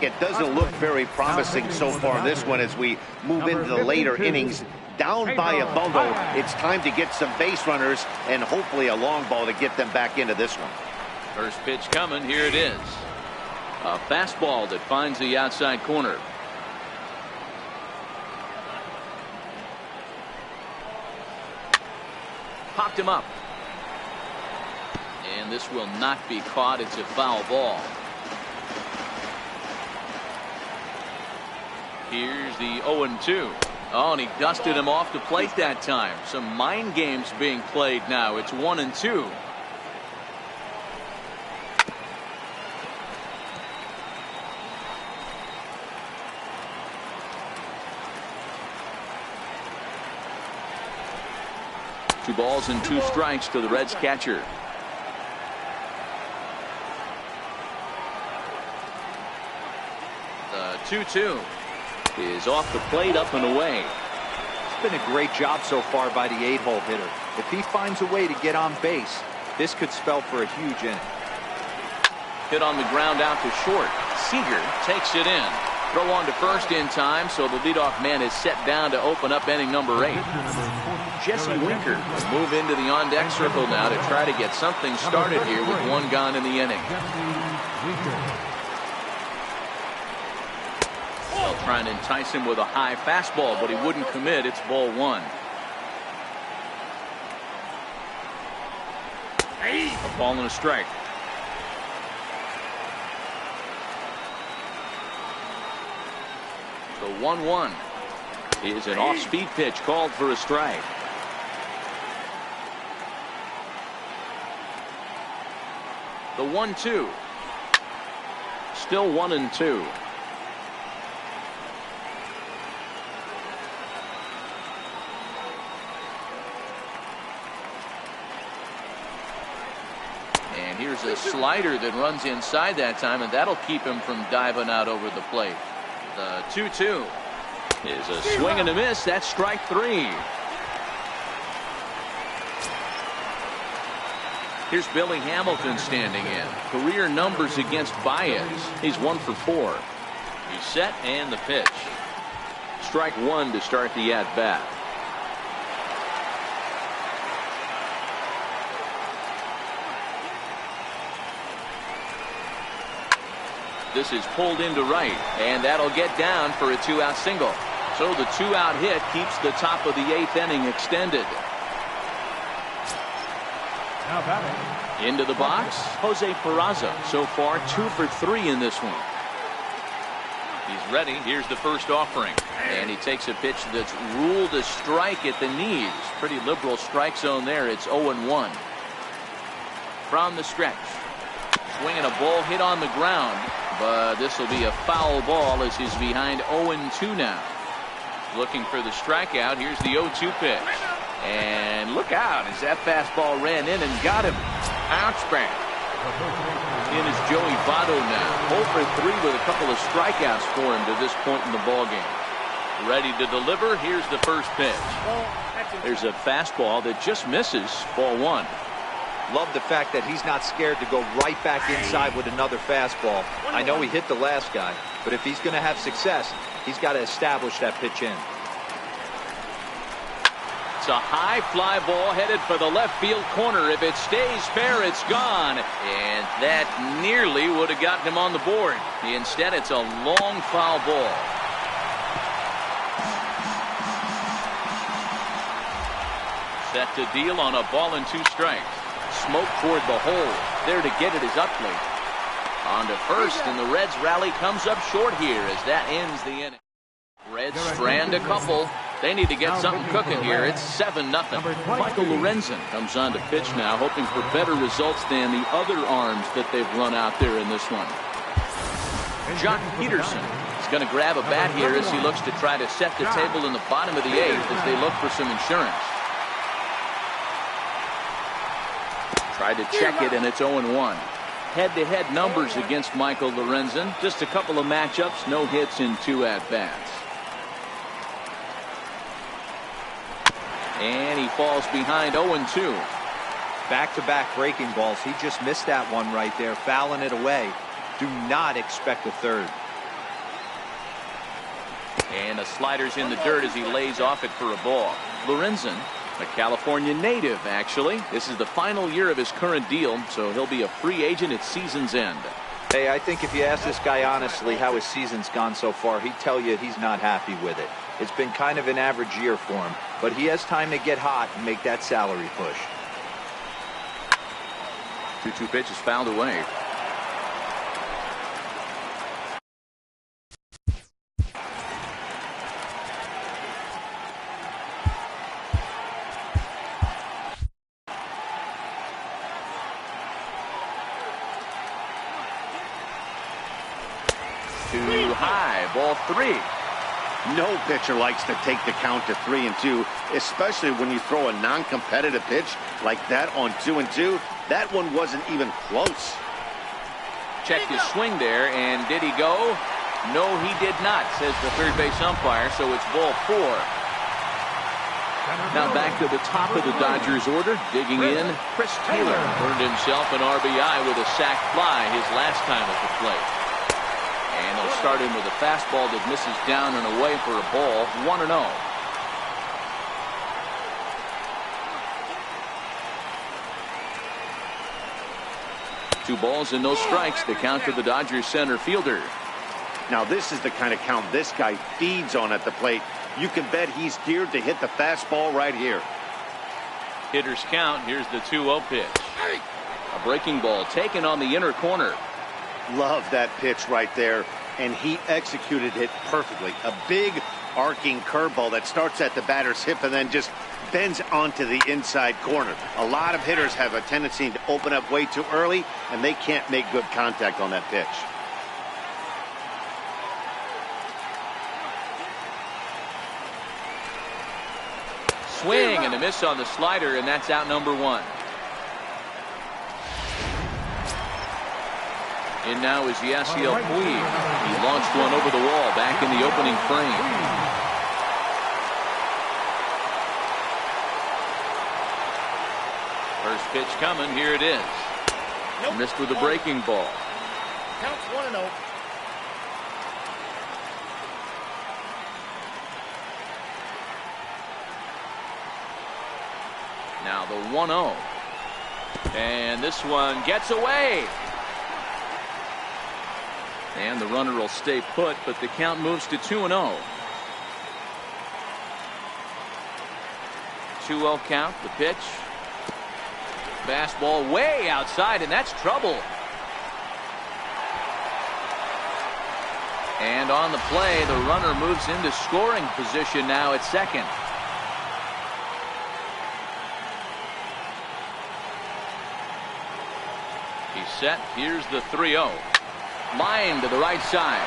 It doesn't look very promising so far in this one as we move into the later innings. Down by a bundle, it's time to get some base runners and hopefully a long ball to get them back into this one. First pitch coming. Here it is. A fastball that finds the outside corner. Popped him up. And this will not be caught. It's a foul ball. Here's the 0-2. Oh, and he dusted him off the plate that time. Some mind games being played now. It's 1-2. Two balls and two strikes to the Reds catcher. The 2-2 is off the plate, up and away. It's been a great job so far by the 8-hole hitter. If he finds a way to get on base, this could spell for a huge inning. Hit on the ground out to short. Seager takes it in. Throw on to first in time, so the leadoff man is set down to open up inning number 8. Jesse Winker will move into the on-deck circle now to try to get something started here with one gone in the inning. They'll try and entice him with a high fastball, but he wouldn't commit. It's ball 1. A ball and a strike. The 1-1 is an off-speed pitch called for a strike. The 1-2. Still 1-2. And here's a slider that runs inside that time, and that'll keep him from diving out over the plate. The 2-2 is a swing and a miss. That's strike 3. Here's Billy Hamilton standing in. Career numbers against Baez. He's 1 for 4. He's set and the pitch. Strike 1 to start the at-bat. This is pulled into right, and that'll get down for a 2-out single. So the 2-out hit keeps the top of the 8th inning extended. Now batting. Into the box, Jose Peraza. So far 2 for 3 in this one. He's ready. Here's the first offering, and he takes a pitch that's ruled a strike at the knees. Pretty liberal strike zone there. It's 0-1 from the stretch. Swinging a ball hit on the ground, but this will be a foul ball as he's behind 0-2 now. Looking for the strikeout. Here's the 0-2 pitch. And look out as that fastball ran in and got him. Bounce back. In is Joey Votto now. 0 for 3 with a couple of strikeouts for him to this point in the ballgame. Ready to deliver. Here's the first pitch. There's a fastball that just misses. Ball 1. Love the fact that he's not scared to go right back inside with another fastball. I know he hit the last guy, but if he's going to have success, he's got to establish that pitch in. It's a high fly ball headed for the left field corner. If it stays fair, it's gone. And that nearly would have gotten him on the board. Instead, it's a long foul ball. Set to deal on a ball and 2 strikes. Smoke toward the hole. There to get it is Utley. On to first, and the Reds rally comes up short here as that ends the inning. Reds strand a couple. They need to get something cooking here. It's 7-0. Michael Lorenzen comes on to pitch now, hoping for better results than the other arms that they've run out there in this one. Jock Peterson is going to grab a bat here as he looks to try to set the table in the bottom of the 8th as they look for some insurance. Tried to check it, and it's 0-1. Head-to-head numbers against Michael Lorenzen. Just a couple of matchups, no hits in 2 at-bats. And he falls behind 0-2. Back-to-back breaking balls. He just missed that one right there, fouling it away. Do not expect a third. And the slider's in the dirt as he lays off it for a ball. Lorenzen, a California native, actually. This is the final year of his current deal, so he'll be a free agent at season's end. Hey, I think if you ask this guy honestly how his season's gone so far, he'd tell you he's not happy with it. It's been kind of an average year for him, but he has time to get hot and make that salary push. 2-2 pitch is fouled away. Too high, ball 3. No pitcher likes to take the count to 3-2, especially when you throw a non-competitive pitch like that on 2-2. That one wasn't even close. Checked his swing there, and did he go? No, he did not, says the third base umpire, so it's ball 4. Now back to the top of the Dodgers order, digging in, Chris Taylor earned himself an RBI with a sac fly his last time at the plate. And they'll start him with a fastball that misses down and away for a ball, 1-0. Two balls and no strikes, the count to the Dodgers center fielder. Now this is the kind of count this guy feeds on at the plate. You can bet he's geared to hit the fastball right here. Hitters count. Here's the 2-0 pitch. A breaking ball taken on the inner corner. Love that pitch right there, and he executed it perfectly. A big arcing curveball that starts at the batter's hip and then just bends onto the inside corner. A lot of hitters have a tendency to open up way too early, and they can't make good contact on that pitch. Swing and a miss on the slider, and that's out number 1. In now is Yasiel Puig. He launched one over the wall back in the opening frame. First pitch coming. Here it is. Nope. Missed with a breaking ball. Counts 1-0. Now the 1-0. And this one gets away. And the runner will stay put, but the count moves to 2-0. 2-0 count, the pitch. Fastball way outside, and that's trouble. And on the play, the runner moves into scoring position now at second. He's set. Here's the 3-0. Line to the right side.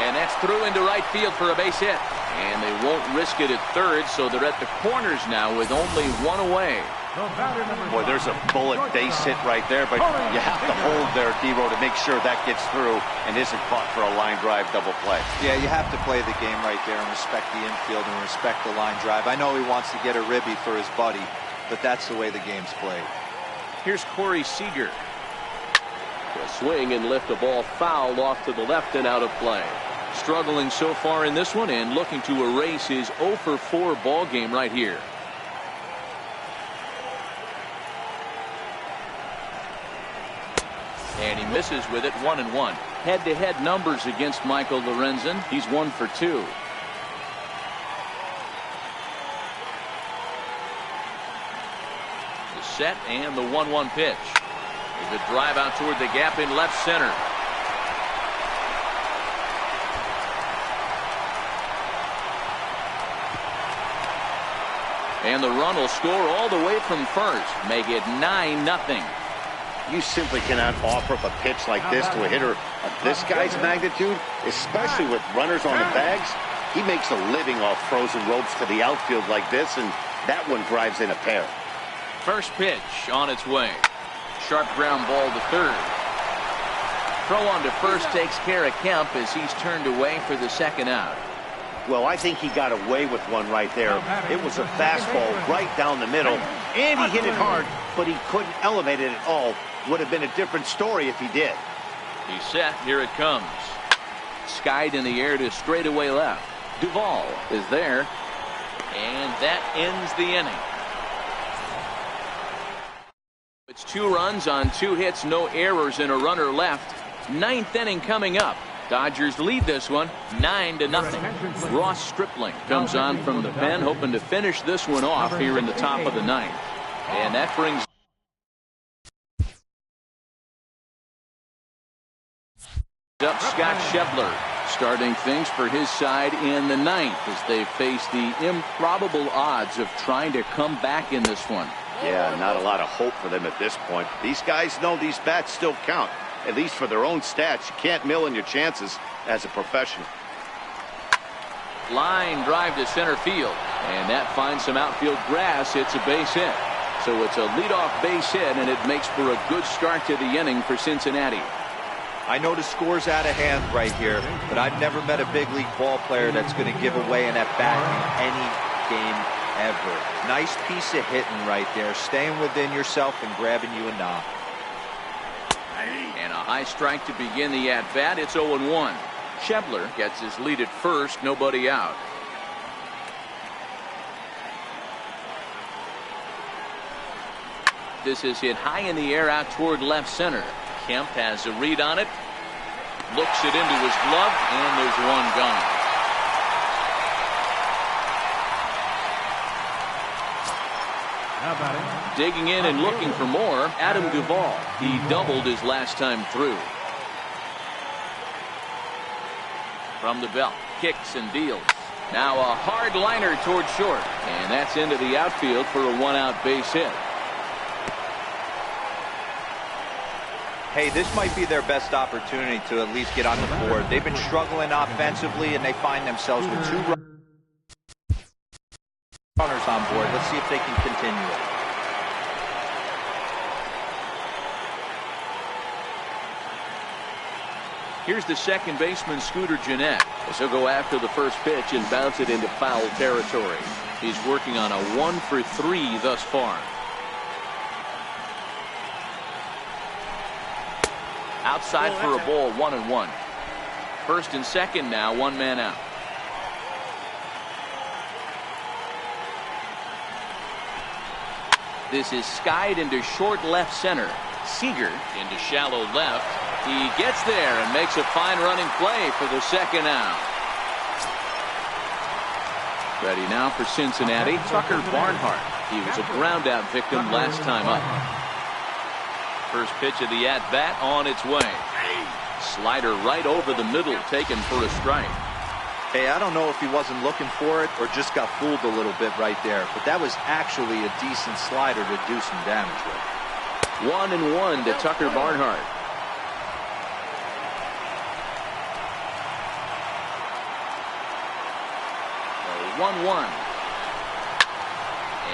And that's through into right field for a base hit. And they won't risk it at third, so they're at the corners now with only one away. Boy, there's a bullet base hit right there, but you have to hold there, D-Row, to make sure that gets through and isn't caught for a line drive double play. Yeah, you have to play the game right there and respect the infield and respect the line drive. I know he wants to get a ribby for his buddy, but that's the way the game's played. Here's Corey Seager. A swing and lift a ball foul off to the left and out of play. Struggling so far in this one and looking to erase his 0-for-4 ball game right here. And he misses with it, 1-1. Head-to-head numbers against Michael Lorenzen. He's 1 for 2. The set and the 1-1 pitch. The drive out toward the gap in left center. And the run will score all the way from first. Make it 9-0. You simply cannot offer up a pitch like this to a hitter of this guy's magnitude, especially with runners on the bags. He makes a living off frozen ropes to the outfield like this, and that one drives in a pair. First pitch on its way. Sharp ground ball to third. Throw on to first takes care of Kemp as he's turned away for the second out. Well, I think he got away with one right there. It was a fastball right down the middle, and he hit it hard, but he couldn't elevate it at all. Would have been a different story if he did. He's set. Here it comes. skied in the air to straightaway left. Duvall is there, and that ends the inning. It's 2 runs on 2 hits, no errors, and a runner left. 9th inning coming up. Dodgers lead this one 9-0. Ross Stripling comes on from the pen, hoping to finish this one off here in the top of the 9th. And that brings up Scott Schebler, starting things for his side in the 9th as they face the improbable odds of trying to come back in this one. Yeah, not a lot of hope for them at this point. These guys know these bats still count, at least for their own stats. You can't mill in your chances as a professional. Line drive to center field, and that finds some outfield grass. It's a base hit. So it's a leadoff base hit, and it makes for a good start to the inning for Cincinnati. I know the score's out of hand right here, but I've never met a big league ball player that's going to give away an at-bat in any game ever. Nice piece of hitting right there, staying within yourself and grabbing you a knock. And a high strike to begin the at-bat. It's 0-1. Schebler gets his lead at first, nobody out. This is hit high in the air out toward left center. Kemp has a read on it, looks it into his glove, and there's one gone. Digging in and looking for more, Adam Duvall. He doubled his last time through. From the belt, kicks and deals. Now a hard liner toward short, and that's into the outfield for a 1-out base hit. Hey, this might be their best opportunity to at least get on the board. They've been struggling offensively, and they find themselves with 2 runners on board. Let's see if they can continue it. Here's the second baseman, Scooter Gennett, as he'll go after the first pitch and bounce it into foul territory. He's working on a 1-for-3 thus far. Outside for a ball, 1-1. First and second now, 1 man out. This is skied into short left center. Seager into shallow left. He gets there and makes a fine running play for the second out. Ready now for Cincinnati, Tucker Barnhart. He was a ground out victim last time up. First pitch of the at-bat on its way. Slider right over the middle, taken for a strike. Hey, I don't know if he wasn't looking for it or just got fooled a little bit right there, but that was actually a decent slider to do some damage with. 1-1 to Tucker Barnhart. 1-1.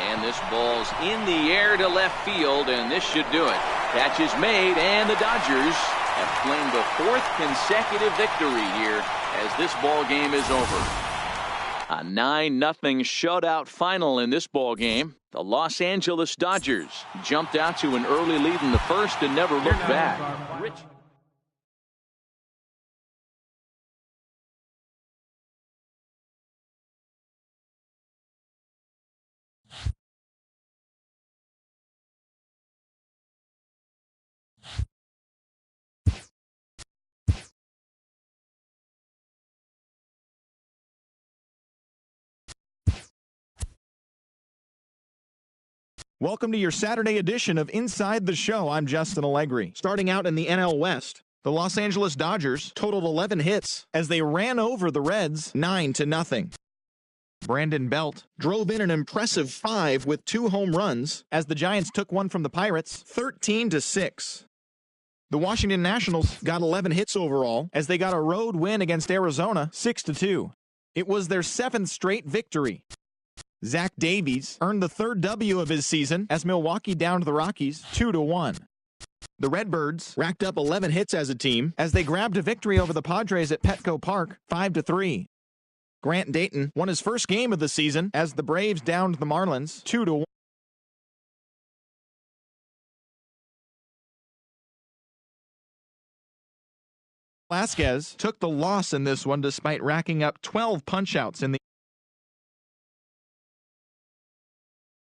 And this ball's in the air to left field, and this should do it. Catch is made, and the Dodgers have claimed the 4th consecutive victory here as this ball game is over. A 9-0 shutout final in this ball game. The Los Angeles Dodgers jumped out to an early lead in the first and never looked back. Welcome to your Saturday edition of Inside the Show. I'm Justin Allegri. Starting out in the NL West, the Los Angeles Dodgers totaled 11 hits as they ran over the Reds 9-0. Brandon Belt drove in an impressive 5 with 2 home runs as the Giants took one from the Pirates 13-6. The Washington Nationals got 11 hits overall as they got a road win against Arizona 6-2. It was their 7th straight victory. Zach Davies earned the 3rd W of his season as Milwaukee downed the Rockies 2-1. The Redbirds racked up 11 hits as a team as they grabbed a victory over the Padres at Petco Park 5-3. Grant Dayton won his first game of the season as the Braves downed the Marlins 2-1. Vasquez took the loss in this one despite racking up 12 punch-outs in the